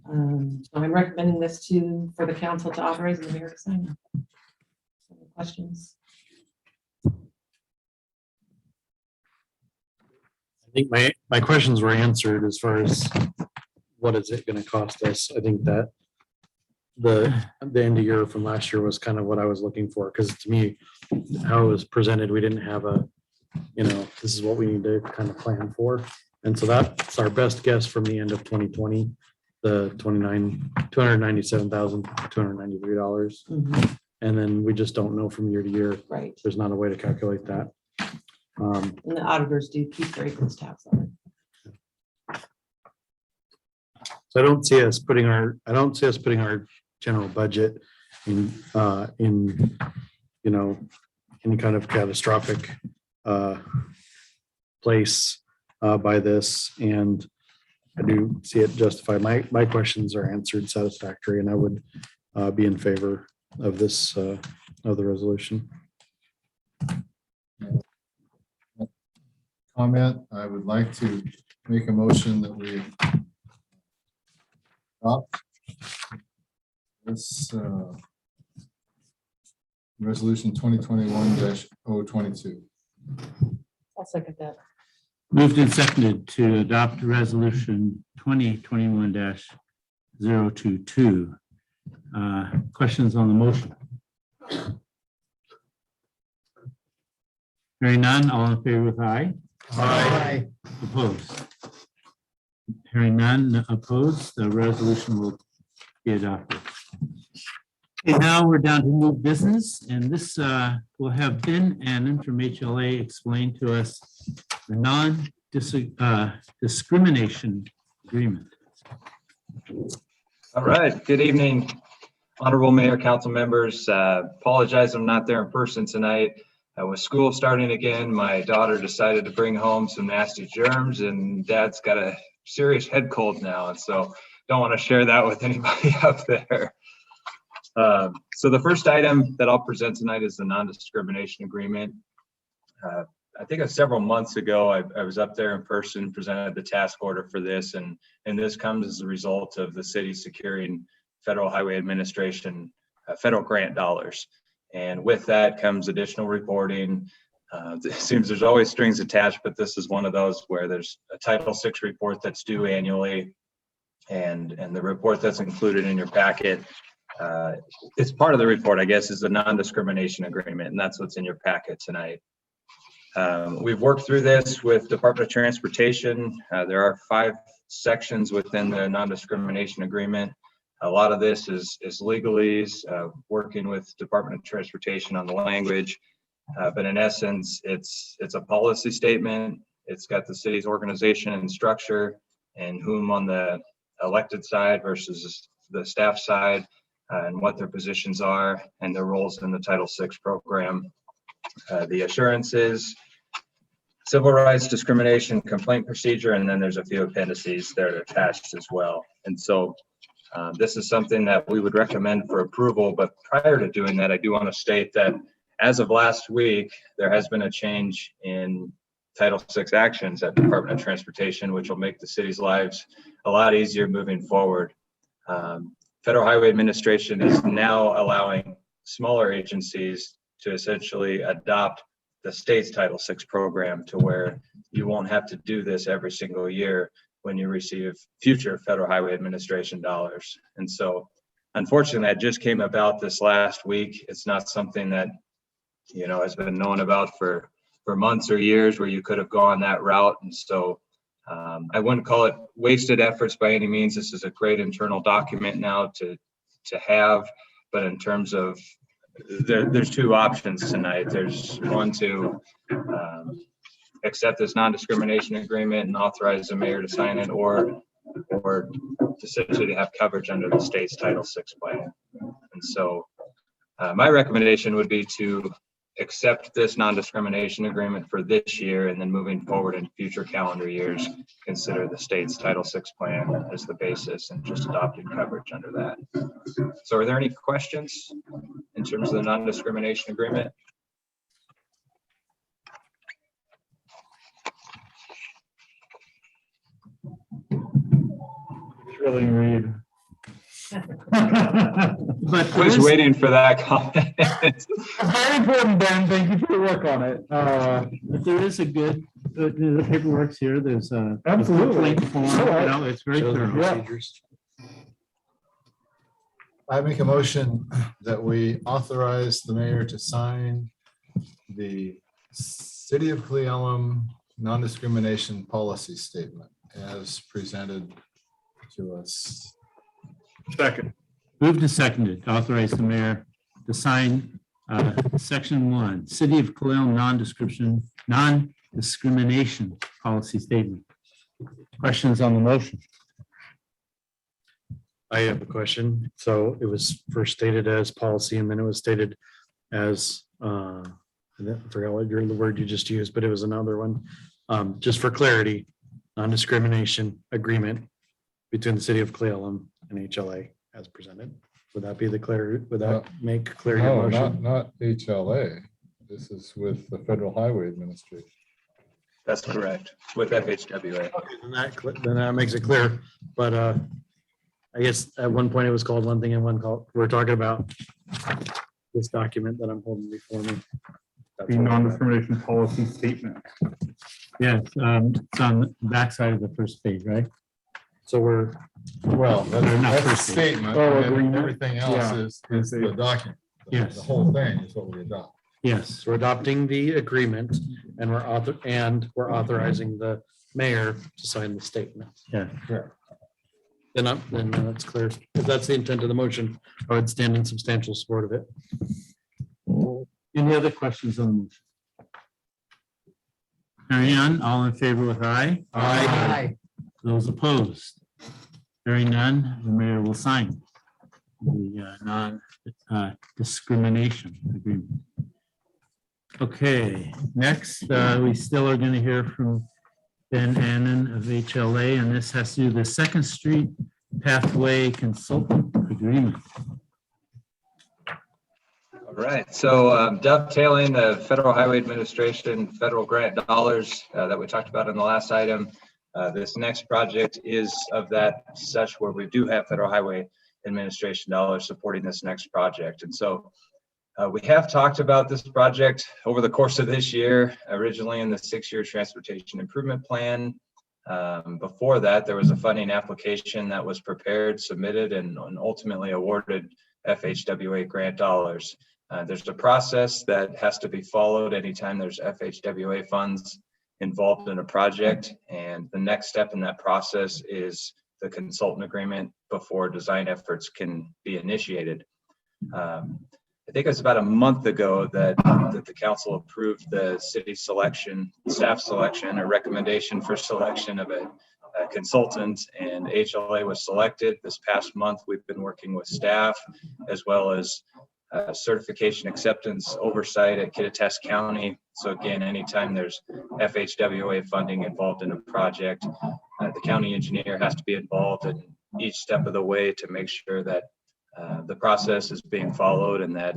So I'm recommending this for the council to authorize and the mayor to sign. Any questions? I think my questions were answered as far as what is it going to cost us. I think that the end of year from last year was kind of what I was looking for, because to me, how it was presented, we didn't have this is what we need to kind of plan for. And so that's our best guess from the end of 2020, the $297,293. And then we just don't know from year to year. Right. There's not a way to calculate that. And the auditors do keep very close tabs on it. So I don't see us putting our general budget in you know, any kind of catastrophic place by this. And I do see it justified. My questions are answered satisfactory, and I would be in favor of this, of the resolution. Comment, I would like to make a motion that we adopt this resolution 2021-022. I'll second that. Moved and seconded to adopt resolution 2021-022. Questions on the motion? Hearing none, all in favor with aye. Aye. Opposed? Hearing none opposed, the resolution will be adopted. Okay, now we're down to new business, and this will have Ben and from HLA explain to us the non-discrimination agreement. All right, good evening, honorable mayor, council members. Apologize I'm not there in person tonight. With school starting again, my daughter decided to bring home some nasty germs, and dad's got a serious head cold now, and so don't want to share that with anybody up there. So the first item that I'll present tonight is the non-discrimination agreement. I think several months ago, I was up there in person, presented the task order for this, and this comes as a result of the city securing Federal Highway Administration federal grant dollars. And with that comes additional reporting. It seems there's always strings attached, but this is one of those where there's a Title VI report that's due annually, and the report that's included in your packet. It's part of the report, I guess, is the non-discrimination agreement, and that's what's in your packet tonight. We've worked through this with Department of Transportation. There are 5 sections within the non-discrimination agreement. A lot of this is legalese, working with Department of Transportation on the language. But in essence, it's a policy statement. It's got the city's organization and structure, and whom on the elected side versus the staff side, and what their positions are and their roles in the Title VI program. The assurances, civil rights, discrimination, complaint procedure, and then there's a few appendices that are attached as well. And so this is something that we would recommend for approval, but prior to doing that, I do want to state that as of last week, there has been a change in Title VI actions at Department of Transportation, which will make the city's lives a lot easier moving forward. Federal Highway Administration is now allowing smaller agencies to essentially adopt the state's Title VI program, to where you won't have to do this every single year when you receive future Federal Highway Administration dollars. And so unfortunately, that just came about this last week. It's not something that, you know, has been known about for months or years, where you could have gone that route. And so I wouldn't call it wasted efforts by any means. This is a great internal document now to have, but in terms of there's 2 options tonight. There's one to accept this non-discrimination agreement and authorize the mayor to sign it, or essentially to have coverage under the state's Title VI plan. And so my recommendation would be to accept this non-discrimination agreement for this year, and then moving forward in future calendar years, consider the state's Title VI plan as the basis and just adopting coverage under that. So are there any questions in terms of the non-discrimination agreement? Really read. But I was waiting for that comment. Very important, Ben. Thank you for your work on it. But there is a good, the paperwork's here. There's a Absolutely. complaint form, you know, it's very thorough. Yeah. I make a motion that we authorize the mayor to sign the City of Elum non-discrimination policy statement as presented to us. Second. Moved and seconded, to authorize the mayor to sign section 1, City of Elum non-discrimination policy statement. Questions on the motion? I have a question. So it was first stated as policy, and then it was stated as, I forgot what the word you just used, but it was another one. Just for clarity, non-discrimination agreement between the city of Elum and HLA as presented. Would that be the clarity, would that make clarity of No, motion? not HLA. This is with the Federal Highway Administration. That's correct, with FHWA. Then that makes it clear, but I guess at one point it was called one thing and one called, we're talking about this document that I'm holding before me. That's The what- non-discrimination policy statement. Yes, it's on the backside of the first page, right? So we're, Well, Or not that's a first page. statement, Oh, and agreement. everything else Yeah. is the document. Yes. The whole thing is what we adopt. Yes, so we're adopting the agreement and we're authorizing the mayor to sign the statement. yeah. Then that's clear. If that's the intent of the motion, I would stand in substantial support of it. Any other questions on the motion? Hearing none, all in favor with aye? Aye. Those opposed? Hearing none, the mayor will sign the non-discrimination agreement. Okay, next, we still are going to hear from Ben Annan of HLA, and this has to do the Second Street Pathway Consultant Agreement. All right, so dovetailing the Federal Highway Administration federal grant dollars that we talked about in the last item, this next project is of that such where we do have Federal Highway Administration dollars supporting this next project. And so we have talked about this project over the course of this year, originally in the 6-year transportation improvement plan. Before that, there was a funding application that was prepared, submitted, and ultimately awarded FHWA grant dollars. There's a process that has to be followed anytime there's FHWA funds involved in a project. And the next step in that process is the consultant agreement before design efforts can be initiated. I think it was about a month ago that the council approved the city selection, staff selection, or recommendation for selection of a consultant, and HLA was selected. This past month, we've been working with staff as well as certification acceptance oversight at Kittitas County. So again, anytime there's FHWA funding involved in a project, the county engineer has to be involved in each step of the way to make sure that the process is being followed and that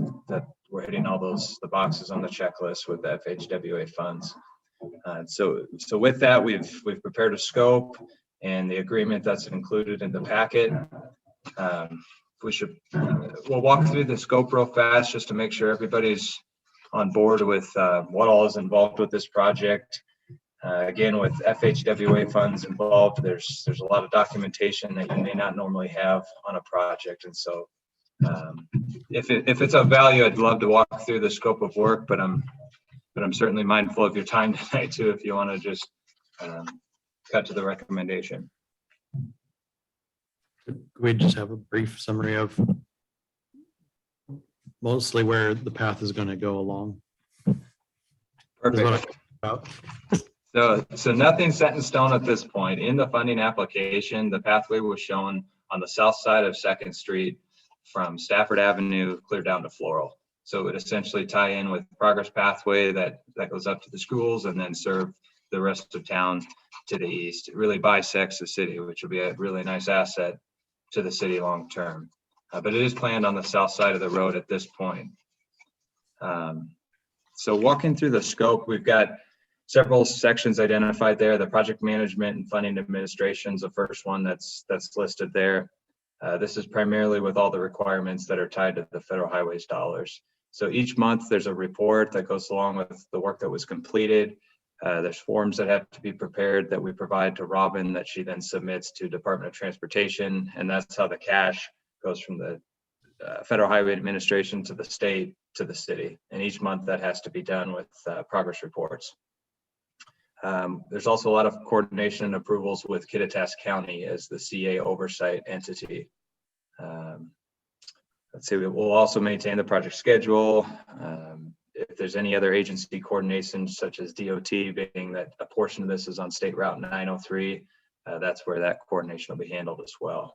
we're hitting all the boxes on the checklist with the FHWA funds. So with that, we've prepared a scope and the agreement that's included in the packet. We'll walk through the scope real fast just to make sure everybody's on board with what all is involved with this project. Again, with FHWA funds involved, there's a lot of documentation that you may not normally have on a project. And so if it's of value, I'd love to walk through the scope of work, but I'm certainly mindful of your time tonight too, if you want to just cut to the recommendation. Could we just have a brief summary of mostly where the path is going to go along? Perfect. So nothing's set in stone at this point. In the funding application, the pathway was shown on the south side of 2nd Street from Stafford Avenue clear down to Floral. So it would essentially tie in with Progress Pathway that goes up to the schools and then serve the rest of town to the east. It really bisects the city, which will be a really nice asset to the city long term. But it is planned on the south side of the road at this point. So walking through the scope, we've got several sections identified there. The project management and funding administration is the first one that's listed there. This is primarily with all the requirements that are tied to the federal highways dollars. So each month there's a report that goes along with the work that was completed. There's forms that have to be prepared that we provide to Robin that she then submits to Department of Transportation. And that's how the cash goes from the Federal Highway Administration to the state to the city. And each month that has to be done with progress reports. There's also a lot of coordination and approvals with Kittitas County as the CA oversight entity. Let's see, we'll also maintain the project schedule. If there's any other agency coordination, such as DOT, being that a portion of this is on State Route 903, that's where that coordination will be handled as well.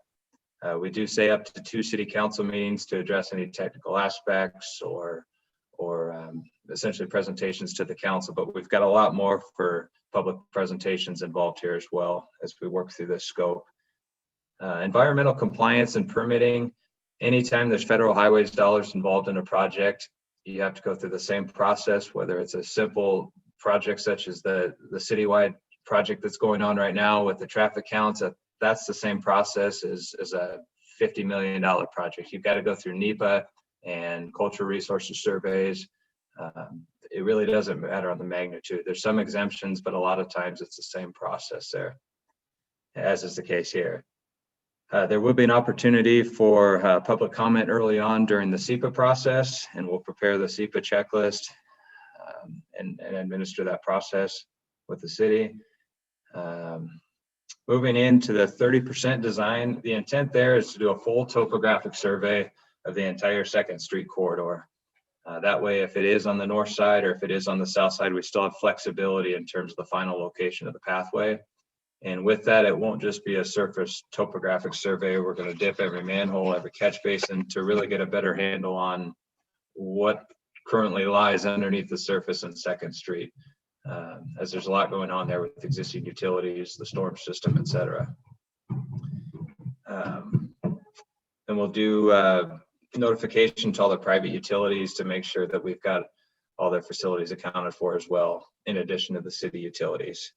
We do say up to 2 city council meetings to address any technical aspects or essentially presentations to the council, but we've got a lot more for public presentations involved here as well as we work through this scope. Environmental compliance and permitting. Anytime there's federal highways dollars involved in a project, you have to go through the same process, whether it's a simple project such as the citywide project that's going on right now with the traffic counts. That's the same process as a $50 million project. You've got to go through NEPA and cultural resources surveys. It really doesn't matter on the magnitude. There's some exemptions, but a lot of times it's the same process there, as is the case here. There will be an opportunity for public comment early on during the SEPA process, and we'll prepare the SEPA checklist and administer that process with the city. Moving into the 30% design, the intent there is to do a full topographic survey of the entire 2nd Street corridor. That way, if it is on the north side or if it is on the south side, we still have flexibility in terms of the final location of the pathway. And with that, it won't just be a surface topographic survey. We're going to dip every manhole, every catch basin to really get a better handle on what currently lies underneath the surface in 2nd Street, as there's a lot going on there with existing utilities, the storm system, et cetera. And we'll do notification to all the private utilities to make sure that we've got all their facilities accounted for as well, in addition to the city utilities.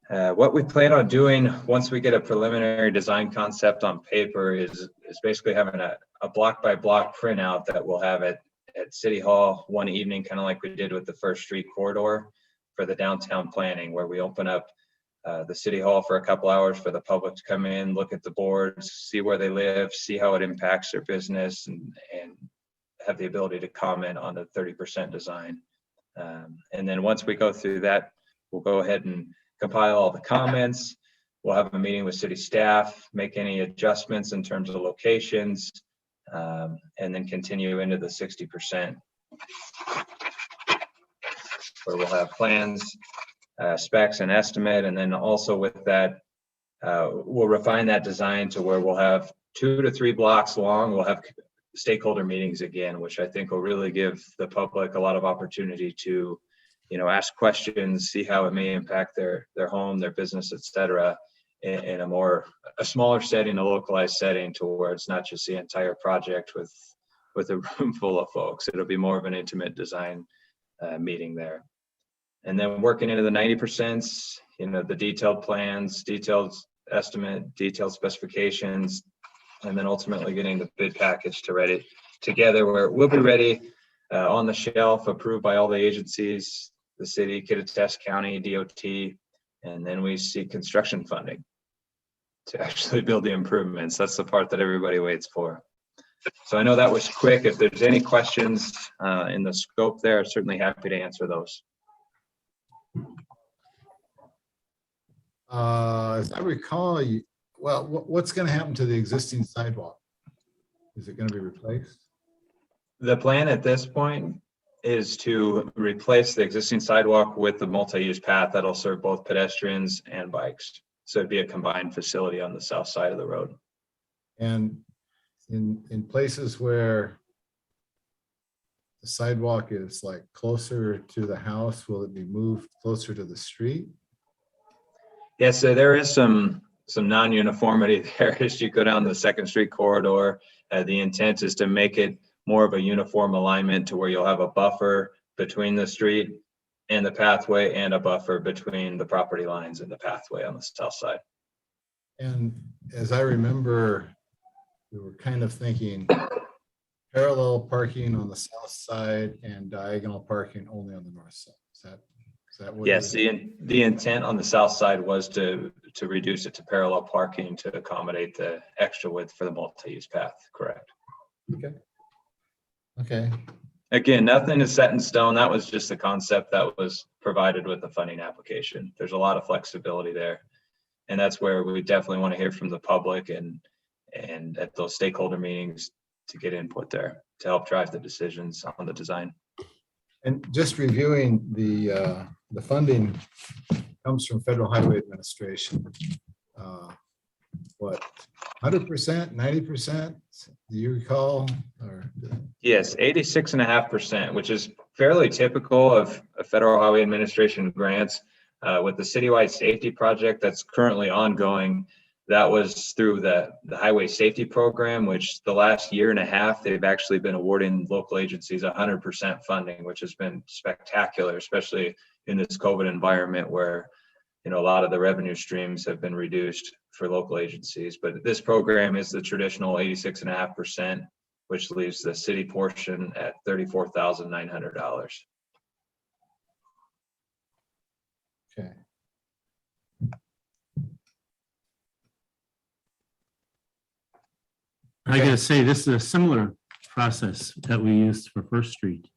What we plan on doing once we get a preliminary design concept on paper is basically having a block by block printout that we'll have at City Hall one evening, kind of like we did with the 1st Street corridor for the downtown planning, where we open up the City Hall for a couple hours for the public to come in, look at the boards, see where they live, see how it impacts their business, and have the ability to comment on the 30% design. And then once we go through that, we'll go ahead and compile all the comments. We'll have a meeting with city staff, make any adjustments in terms of locations, and then continue into the 60%, where we'll have plans, specs, and estimate. And then also with that, we'll refine that design to where we'll have 2 to 3 blocks long. We'll have stakeholder meetings again, which I think will really give the public a lot of opportunity to, ask questions, see how it may impact their home, their business, et cetera, in a smaller setting, a localized setting, to where it's not just the entire project with a room full of folks. It'll be more of an intimate design meeting there. And then working into the 90%, the detailed plans, detailed estimate, detailed specifications, and then ultimately getting the bid package together where it will be ready on the shelf, approved by all the agencies, the city, Kittitas County, DOT, and then we seek construction funding to actually build the improvements. That's the part that everybody waits for. So I know that was quick. If there's any questions in the scope there, I'm certainly happy to answer those. As I recall, what's going to happen to the existing sidewalk? Is it going to be replaced? The plan at this point is to replace the existing sidewalk with the multi-use path that'll serve both pedestrians and bikes. So it'd be a combined facility on the south side of the road. And in places where the sidewalk is like closer to the house, will it be moved closer to the street? Yes, so there is some non-uniformity there as you go down the 2nd Street corridor. The intent is to make it more of a uniform alignment to where you'll have a buffer between the street and the pathway, and a buffer between the property lines and the pathway on the south side. And as I remember, we were kind of thinking parallel parking on the south side and diagonal parking only on the north side. Is that what? Yes, the intent on the south side was to reduce it to parallel parking to accommodate the extra width for the multi-use path. Correct. Okay. Again, nothing is set in stone. That was just the concept that was provided with the funding application. There's a lot of flexibility there. And that's where we definitely want to hear from the public and at those stakeholder meetings to get input there to help drive the decisions on the design. And just reviewing the funding comes from Federal Highway Administration. What, 100%, 90%? Do you recall? Or Yes, 86.5%, which is fairly typical of Federal Highway Administration grants. With the citywide safety project that's currently ongoing, that was through the Highway Safety Program, which the last year and a half, they've actually been awarding local agencies 100% funding, which has been spectacular, especially in this COVID environment where, you know, a lot of the revenue streams have been reduced for local agencies. But this program is the traditional 86.5%, which leaves the city portion at $34,900. Okay. I gotta say, this is a similar process that we used for First Street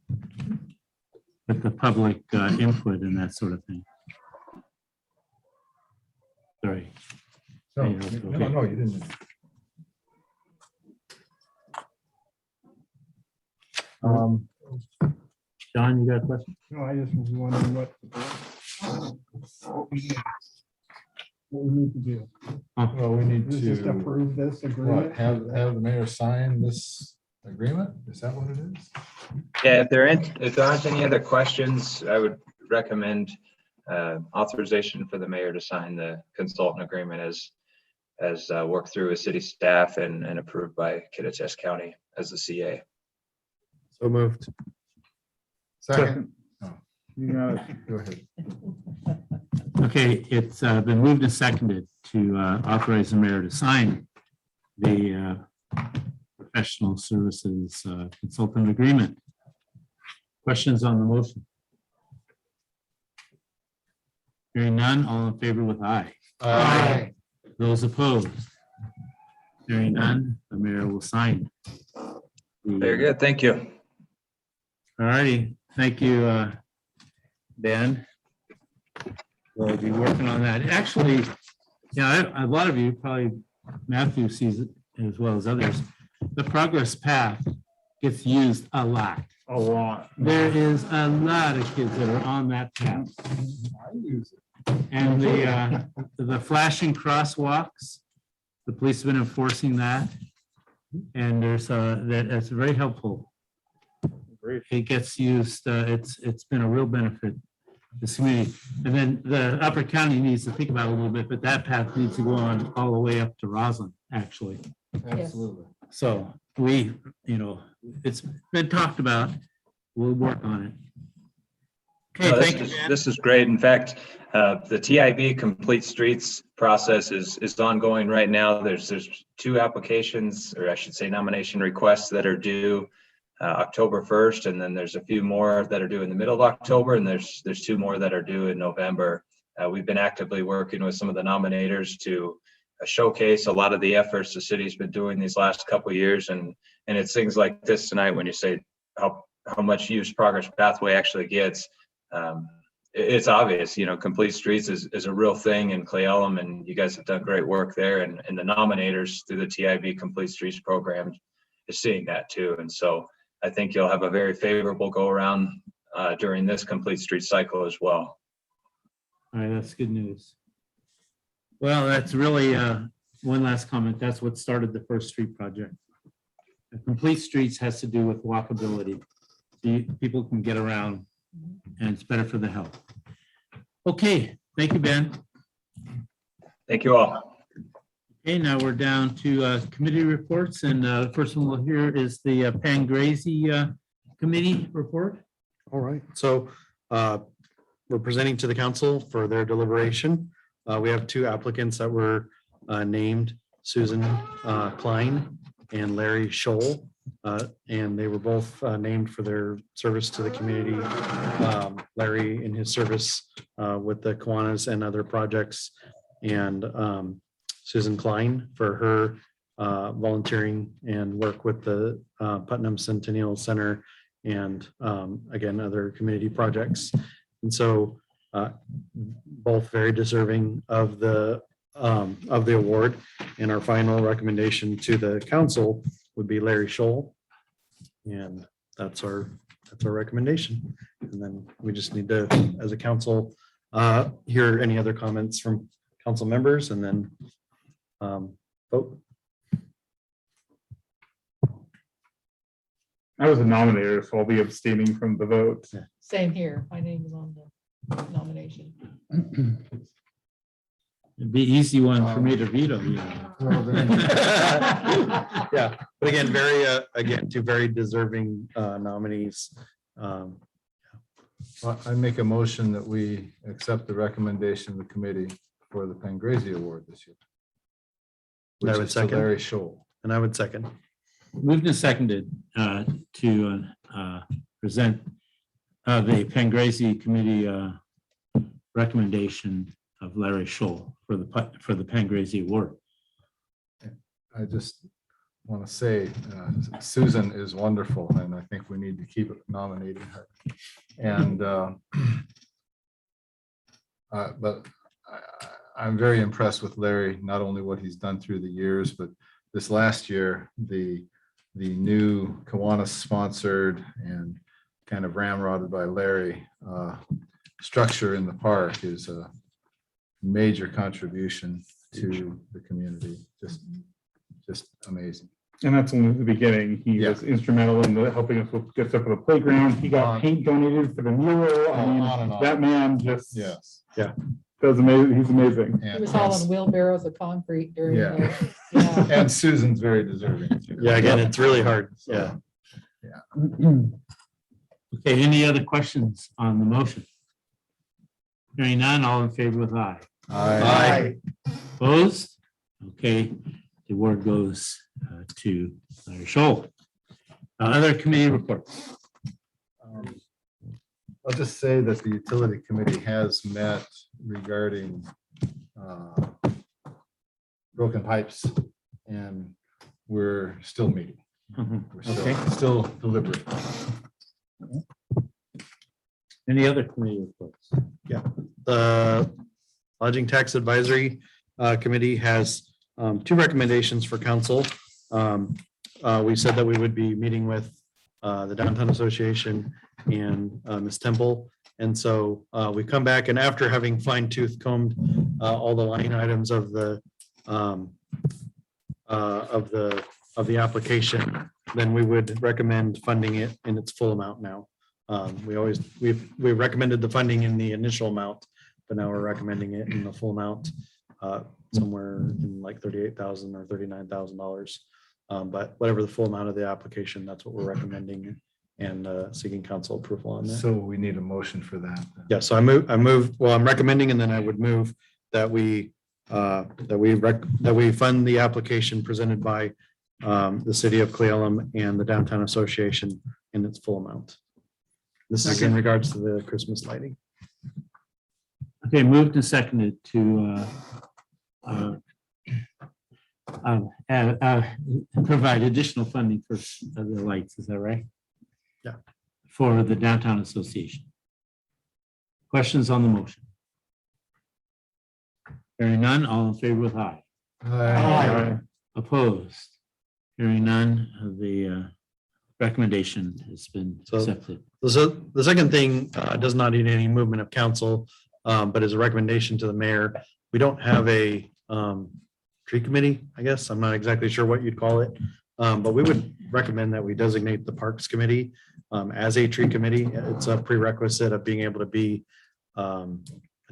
with the public input and that sort of thing. Sorry. No, no, you didn't. John, you got a question? No, I just was wondering what we need to do. Well, we need Is just to, approve this what, agreement. have the mayor sign this agreement? Is that what it is? Yeah, if there aren't any other questions, I would recommend authorization for the mayor to sign the consultant agreement as worked through with city staff and approved by Kittitas County as the CA. So moved. Second. Oh, You got it. go ahead. Okay, it's been moved and seconded to authorize the mayor to sign the professional services consultant agreement. Questions on the motion? Hearing none, all in favor with aye. Aye. Those opposed? Hearing none, the mayor will sign. Very good, thank you. All righty, thank you, Ben. We'll be working on that. Actually, yeah, a lot of you, probably Matthew sees it as well as others. The progress path gets used a lot. A lot. There is a lot of kids that are on that path. I use it. And the flashing crosswalks, the police have been enforcing that. And there's that's very helpful. It gets used, it's been a real benefit to this community. And then the Upper County needs to think about it a little bit, but that path needs to go on all the way up to Roslyn, actually. Absolutely. So we, it's been talked about. We'll work on it. Okay, No, thank you. this is great. In fact, the TIB Complete Streets process is ongoing right now. There's 2 applications, or I should say nomination requests that are due October 1st, and then there's a few more that are due in the middle of October, and there's 2 more that are due in November. We've been actively working with some of the nominators to showcase a lot of the efforts the city's been doing these last couple of years, and it's things like this tonight when you say how much use Progress Pathway actually gets. It's obvious, Complete Streets is a real thing in Elum, and you guys have done great work there, and the nominators through the TIB Complete Streets program is seeing that too. And so I think you'll have a very favorable go around during this Complete Street cycle as well. All right, that's good news. Well, that's really one last comment. That's what started the First Street project. The Complete Streets has to do with walkability. People can get around and it's better for the health. Okay, thank you, Ben. Thank you all. Okay, now we're down to committee reports, and the first one we'll hear is the Pangrazi committee report. All right, so we're presenting to the council for their deliberation. We have 2 applicants that were named, Susan Klein and Larry Scholl. And they were both named for their service to the community. Larry in his service with the Kiwanis and other projects, and Susan Klein for her volunteering and work with the Putnam Centennial Center and again, other community projects. And so both very deserving of the award. And our final recommendation to the council would be Larry Scholl. And that's our recommendation. And then we just need to, as a council, hear any other comments from council members and then vote. I was a nominator, so I'll be abstaining from the vote. Same here. My name is on the nomination. It'd be easy one for me to veto. Yeah, but again, very, again, two very deserving nominees. Well, I make a motion that we accept the recommendation of the committee for the Pangrazi Award this year. I Which would is to second. Larry Scholl. And I would second. Moved and seconded to present the Pangrazi Committee recommendation of Larry Scholl for the Pangrazi Award. I just want to say Susan is wonderful, and I think we need to keep nominating her. And but I'm very impressed with Larry, not only what he's done through the years, but this last year, the new Kiwanis sponsored and kind of ramrodded by Larry structure in the park is a major contribution to the community. Just amazing. And that's only the beginning. He was instrumental in helping us get stuff for the playground. He got paint donated for the mural. I mean, on and on. that man just yeah, does amazing. He's amazing. He was hauling wheelbarrows of concrete during the, And Susan's very deserving too. Yeah, again, it's really hard. So, Yeah. Okay, any other questions on the motion? Hearing none, all in favor with aye. Aye. Opposed? Okay, the award goes to Larry Scholl. Other committee reports. I'll just say that the utility committee has met regarding broken pipes, and we're still meeting. We're still deliberating. Any other committee reports? Yeah, the Lodging Tax Advisory Committee has two recommendations for council. We said that we would be meeting with the Downtown Association and Ms. Temple. And so we come back, and after having fine tooth combed all the line items of the application, then we would recommend funding it in its full amount now. We recommended the funding in the initial amount, but now we're recommending it in the full amount, somewhere in like $38,000 or $39,000. But whatever the full amount of the application, that's what we're recommending and seeking council approval on that. So we need a motion for that. Yeah, so I'm recommending, and then I would move that we fund the application presented by the city of Elum and the Downtown Association in its full amount. This is in regards to the Christmas lighting. Okay, moved and seconded to provide additional funding for the lights, is that right? Yeah. For the Downtown Association. Questions on the motion? Hearing none, all in favor with aye. Aye. Opposed? Hearing none, the recommendation has been So- accepted. So the second thing does not need any movement of council, but is a recommendation to the mayor. We don't have a tree committee, I guess. I'm not exactly sure what you'd call it. But we would recommend that we designate the Parks Committee as a tree committee. It's a prerequisite of being able to be a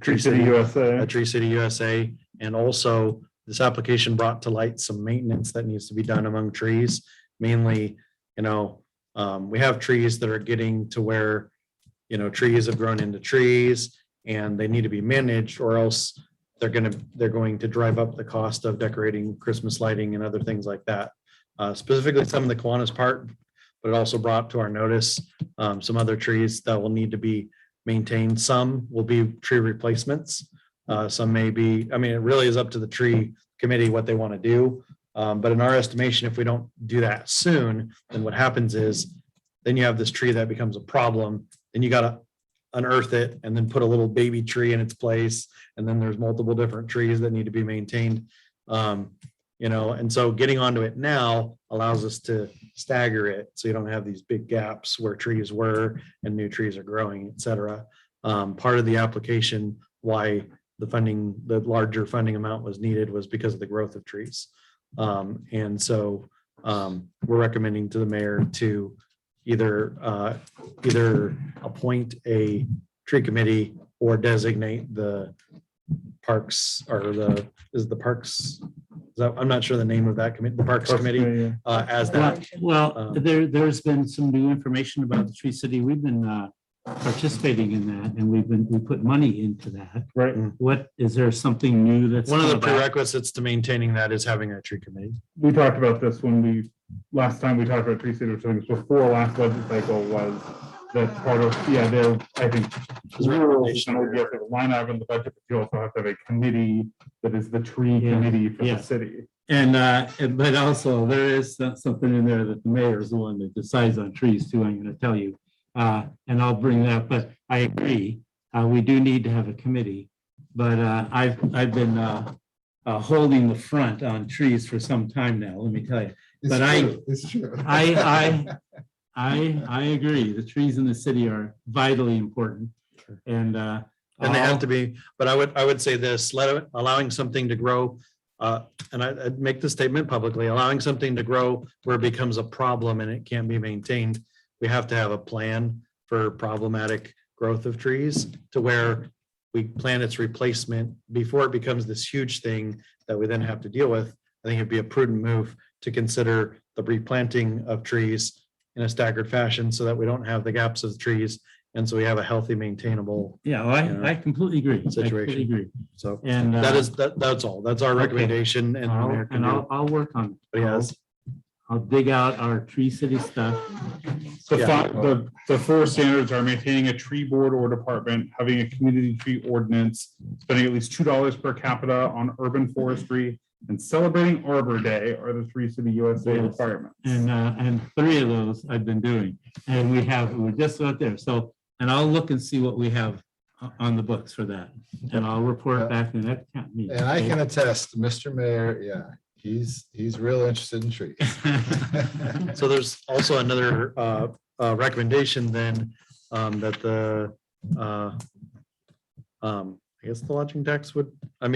Tree City USA. A Tree City USA. And also this application brought to light some maintenance that needs to be done among trees. Mainly, we have trees that are getting to where, trees have grown into trees and they need to be managed, or else they're going to drive up the cost of decorating Christmas lighting and other things like that. Specifically some of the Kiwanis Park, but it also brought to our notice some other trees that will need to be maintained. Some will be tree replacements. Some may be, it really is up to the tree committee what they want to do. But in our estimation, if we don't do that soon, then what happens is then you have this tree that becomes a problem. Then you got to unearth it and then put a little baby tree in its place. And then there's multiple different trees that need to be maintained. And so getting onto it now allows us to stagger it. So you don't have these big gaps where trees were and new trees are growing, et cetera. Part of the application, why the larger funding amount was needed was because of the growth of trees. And so we're recommending to the mayor to, either appoint a tree committee or designate the parks or the parks. I'm not sure the name of that committee, the Parks Committee, as that. Well, there's been some new information about the Tree City. We've been participating in that, and we put money into that. Right. What, is there something new that's? One of the come about? prerequisites to maintaining that is having a tree committee. We talked about this last time we talked about Tree City, which I think was before last budget cycle, was that part of, I think. Line item in the budget, but you also have to have a committee that is the tree committee for the city. And, but also there is something in there that the mayor is the one that decides on trees too, I'm gonna tell you. And I'll bring that, but I agree, we do need to have a committee. But I've been holding the front on trees for some time now, let me tell you. But It's true. I agree, the trees in the city are vitally important. And they have to be, but I would say this, allowing something to grow, and I'd make the statement publicly, allowing something to grow where it becomes a problem and it can't be maintained. We have to have a plan for problematic growth of trees to where we plan its replacement before it becomes this huge thing that we then have to deal with. I think it'd be a prudent move to consider the replanting of trees in a staggered fashion so that we don't have the gaps of trees. And so we have a healthy, maintainable. Yeah, well, I completely agree. Situation. I completely agree. So and that's all. That's our recommendation. And I'll work on it. But yes, I'll dig out our Tree City stuff. The four standards are maintaining a tree board or department, having a community tree ordinance, spending at least $2 per capita on urban forestry, and celebrating Arbor Day are the Tree City USA requirements. And 3 of those I've been doing, and we're just out there. So, and I'll look and see what we have on the books for that, and I'll report back in the next meeting. And I can attest, Mr. Mayor, he's real interested in trees. so there's also another recommendation then that the I guess the lodging tax would, I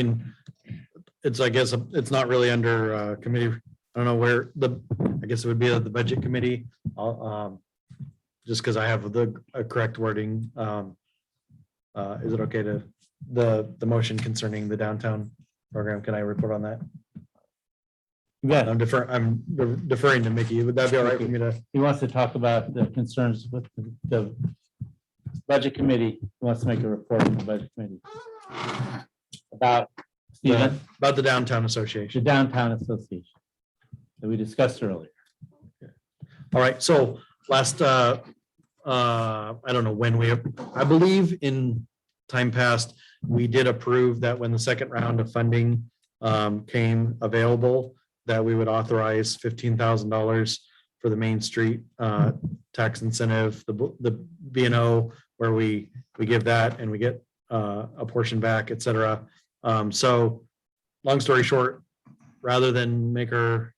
guess it's not really under committee. I don't know where I guess it would be the budget committee. Just because I have the correct wording. Is it okay to the motion concerning the downtown program? Can I report on that? Yeah, I'm deferring to Mickey. Would that be all right for me to? He wants to talk about the concerns with the budget committee. He wants to make a report from the budget committee about the downtown association. The downtown association that we discussed earlier. All right, so last, I don't know when I believe in time past, we did approve that when the second round of funding came available, that we would authorize $15,000 for the Main Street tax incentive, the B&O, where we give that and we get a portion back, et cetera. So long story short, rather than make our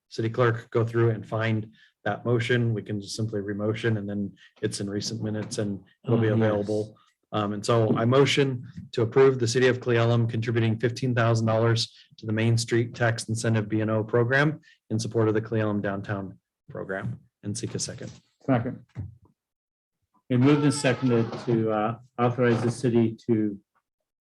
city clerk go through and find that motion, we can just simply remotion and then it's in recent minutes and it'll be available. And so I motion to approve the city of Cle Elum contributing $15,000 to the Main Street Tax Incentive B&O program in support of the Cle Elum downtown program, and seek a second. Second. It moved and seconded to authorize the city to,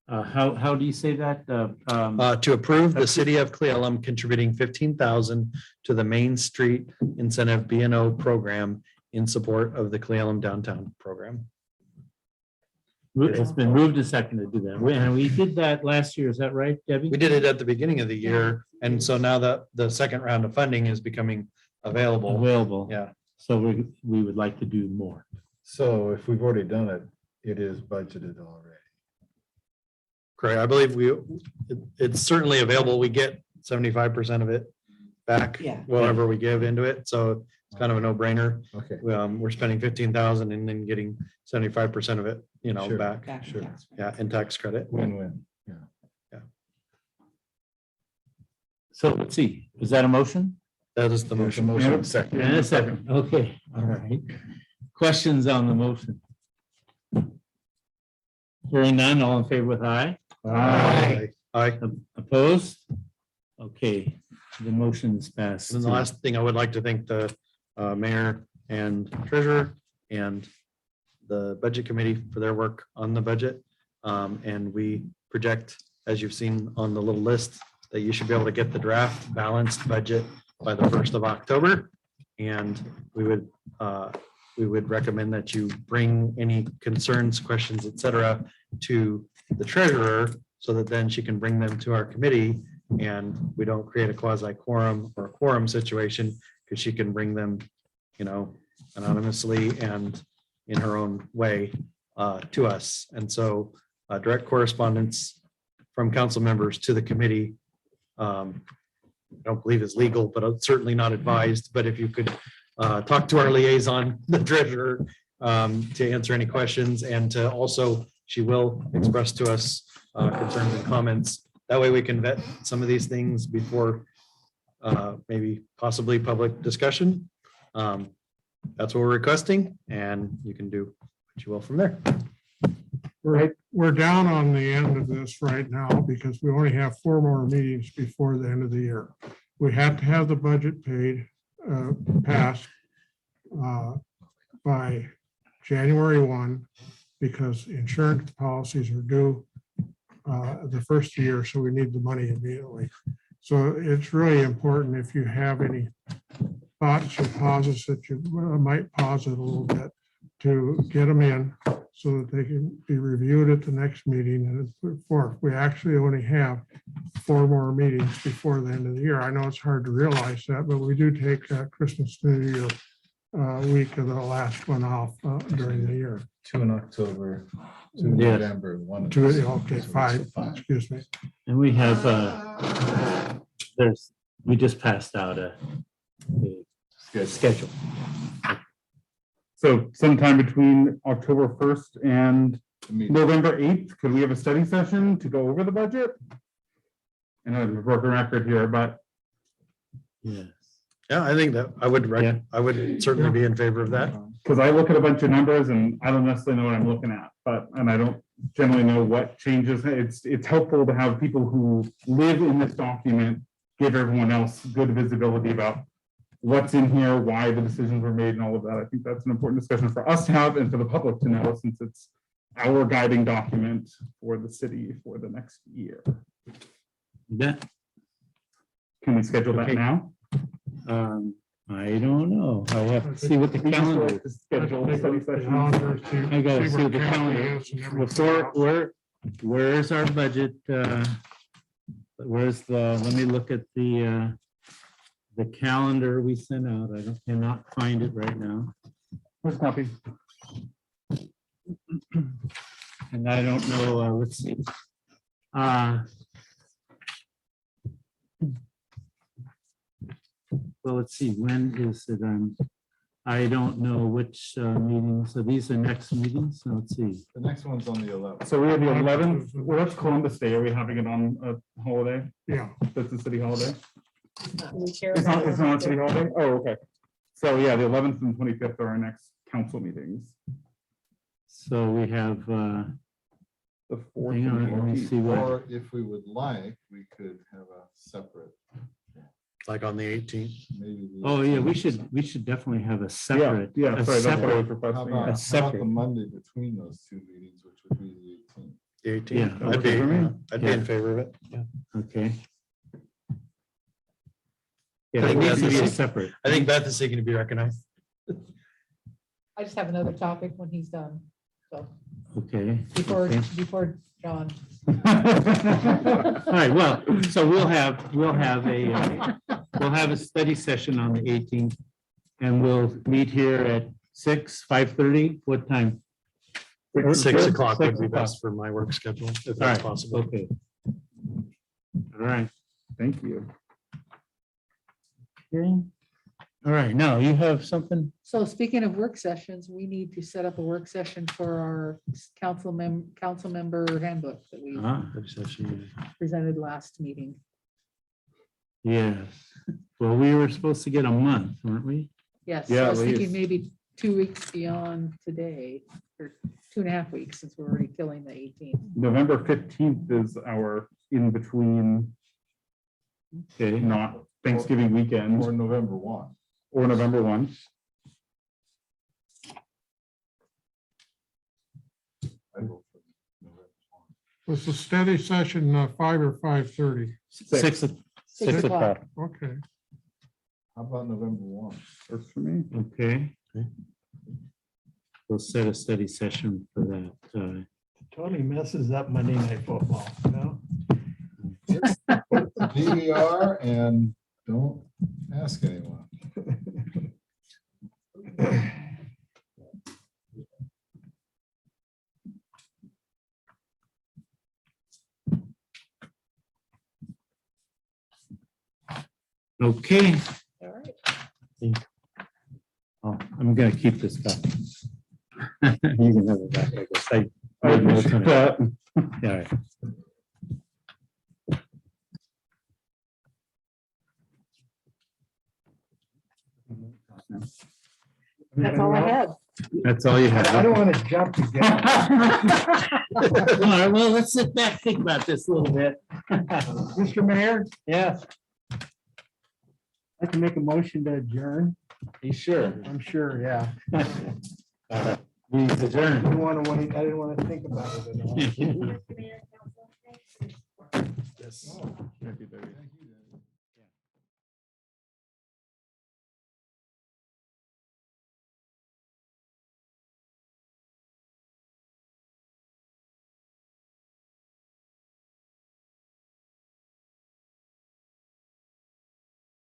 how do you say that? To approve the city of Cle Elum contributing $15,000 to the Main Street Incentive B&O program in support of the Cle Elum downtown program. It's been moved and seconded to do that. And we did that last year. Is that right, Debbie? We did it at the beginning of the year. And so now that the second round of funding is becoming available. Yeah. So we would like to do more. So if we've already done it, it is budgeted already. Correct. I believe it's certainly available. We get 75% of it back, whatever we give into it. So it's kind of a no-brainer. Okay. We're spending $15,000 and then getting 75% of it, Sure. back. Sure. Yeah, and tax credit. Win-win. Yeah. So let's see, is that a motion? That is the motion. Motion second. And a second. Okay, all right. Questions on the motion? Hearing none, all in favor with aye? Aye. Aye. Opposed? Okay, the motion is passed. And the last thing I would like to thank the mayor and treasurer and the budget committee for their work on the budget. And we project, as you've seen on the little list, that you should be able to get the draft balanced budget by the 1st of October. And we would recommend that you bring any concerns, questions, et cetera, to the treasurer so that then she can bring them to our committee and we don't create a quasi quorum or a quorum situation because she can bring them, anonymously and in her own way to us. And so direct correspondence from council members to the committee, I don't believe is legal, but certainly not advised. But if you could talk to our liaison, the treasurer, to answer any questions and to also, she will express to us concerns and comments. That way we can vet some of these things before maybe possibly public discussion. That's what we're requesting and you can do what you will from there. We're down on the end of this right now because we only have 4 more meetings before the end of the year. We have to have the budget passed by January 1 because insurance policies are due the first year, so we need the money immediately. So it's really important if you have any thoughts or pauses that you might pause it a little bit to get them in so that they can be reviewed at the next meeting and put forth. We actually only have 4 more meetings before the end of the year. I know it's hard to realize that, but we do take Christmas, New Year week of the last one off during the year. 2 in October, 2 in Yes. November, 1. in 2, December. okay, So 5, 5. excuse me. And we have, we just passed out a schedule. So sometime between October 1st and Meeting. November 8th, could we have a study session to go over the budget? And I'm a broken record here, but Yes. Yeah, I think that I would certainly be in favor of that. because I look at a bunch of numbers and I don't necessarily know what I'm looking at, and I don't generally know what changes. It's helpful to have people who live in this document give everyone else good visibility about what's in here, why the decisions were made and all of that. I think that's an important discussion for us to have and for the public to know, since it's our guiding document for the city for the next year. Yeah. Can we schedule that Okay. now? I don't know. I have to see what the calendar is. Schedule a study session. I gotta see what the calendar is. Before, where's our budget? Let me look at the calendar we sent out. I cannot find it right now. Where's copy? And I don't know, let's see. Well, let's see, when is it? I don't know which meetings. So these are next meetings. So let's see. The next one's on the 11th. So we have the 11th. Well, that's Columbus Day. Are we having it on a holiday? Yeah. That's a city holiday? Not really care It's not, about it's not a it. city holiday? Oh, okay. So yeah, the 11th and 25th are our next council meetings. So we have, The 4th. hang on, let me see what, Or if we would like, we could have a separate, Like on the 18th. maybe. the oh yeah, 18th. we should definitely have a Yeah, separate. yeah, a sorry, that's what I separate- was How requesting. about, A how about separate. the Monday between those 2 meetings, which would be the 18th? The 18th. Yeah, I'd okay. be in favor of it. Yeah. Okay. I Yeah, it think needs to Beth be a is- separate. I think Beth is seeking to be recognized. I just have another topic when he's done. So Okay. before, okay. before John. All right, well, so we'll have a study session on the 18th. And we'll meet here at 6, 5:30, what time? 6 o'clock would 6 be o'clock. best for my work schedule, if All that's right, possible. okay. All right, Thank you. okay. All right, now you have something? So speaking of work sessions, we need to set up a work session for our council member handbook that we presented last meeting. Yes. Well, we were supposed to get a month, weren't we? Yes, Yeah, I was at thinking least. maybe 2 weeks beyond today, or 2.5 weeks, since we're already killing the 18th. November 15th is our in between, Okay. not Thanksgiving weekend Or November 1. or November 1. Was the study session 5 or 5:30? 6 o'clock. Okay. How about November 1? Works for me. Okay. We'll set a study session for that. Totally messes up Monday Night Football, you know? DVR and don't ask anyone. Okay. All right. Oh, I'm gonna keep this back. You can have it back, I guess. I have notes on it. Yeah, all right. That's all I had. That's all you have. I don't want to jump the gun. All right, well, let's sit back, think about this a little bit. Mr. Mayor? Yes. I can make a motion to adjourn. You sure? I'm sure, yeah. Means adjourn. I didn't want to think about it at all. Mr. Mayor, Council, thanks. Yes.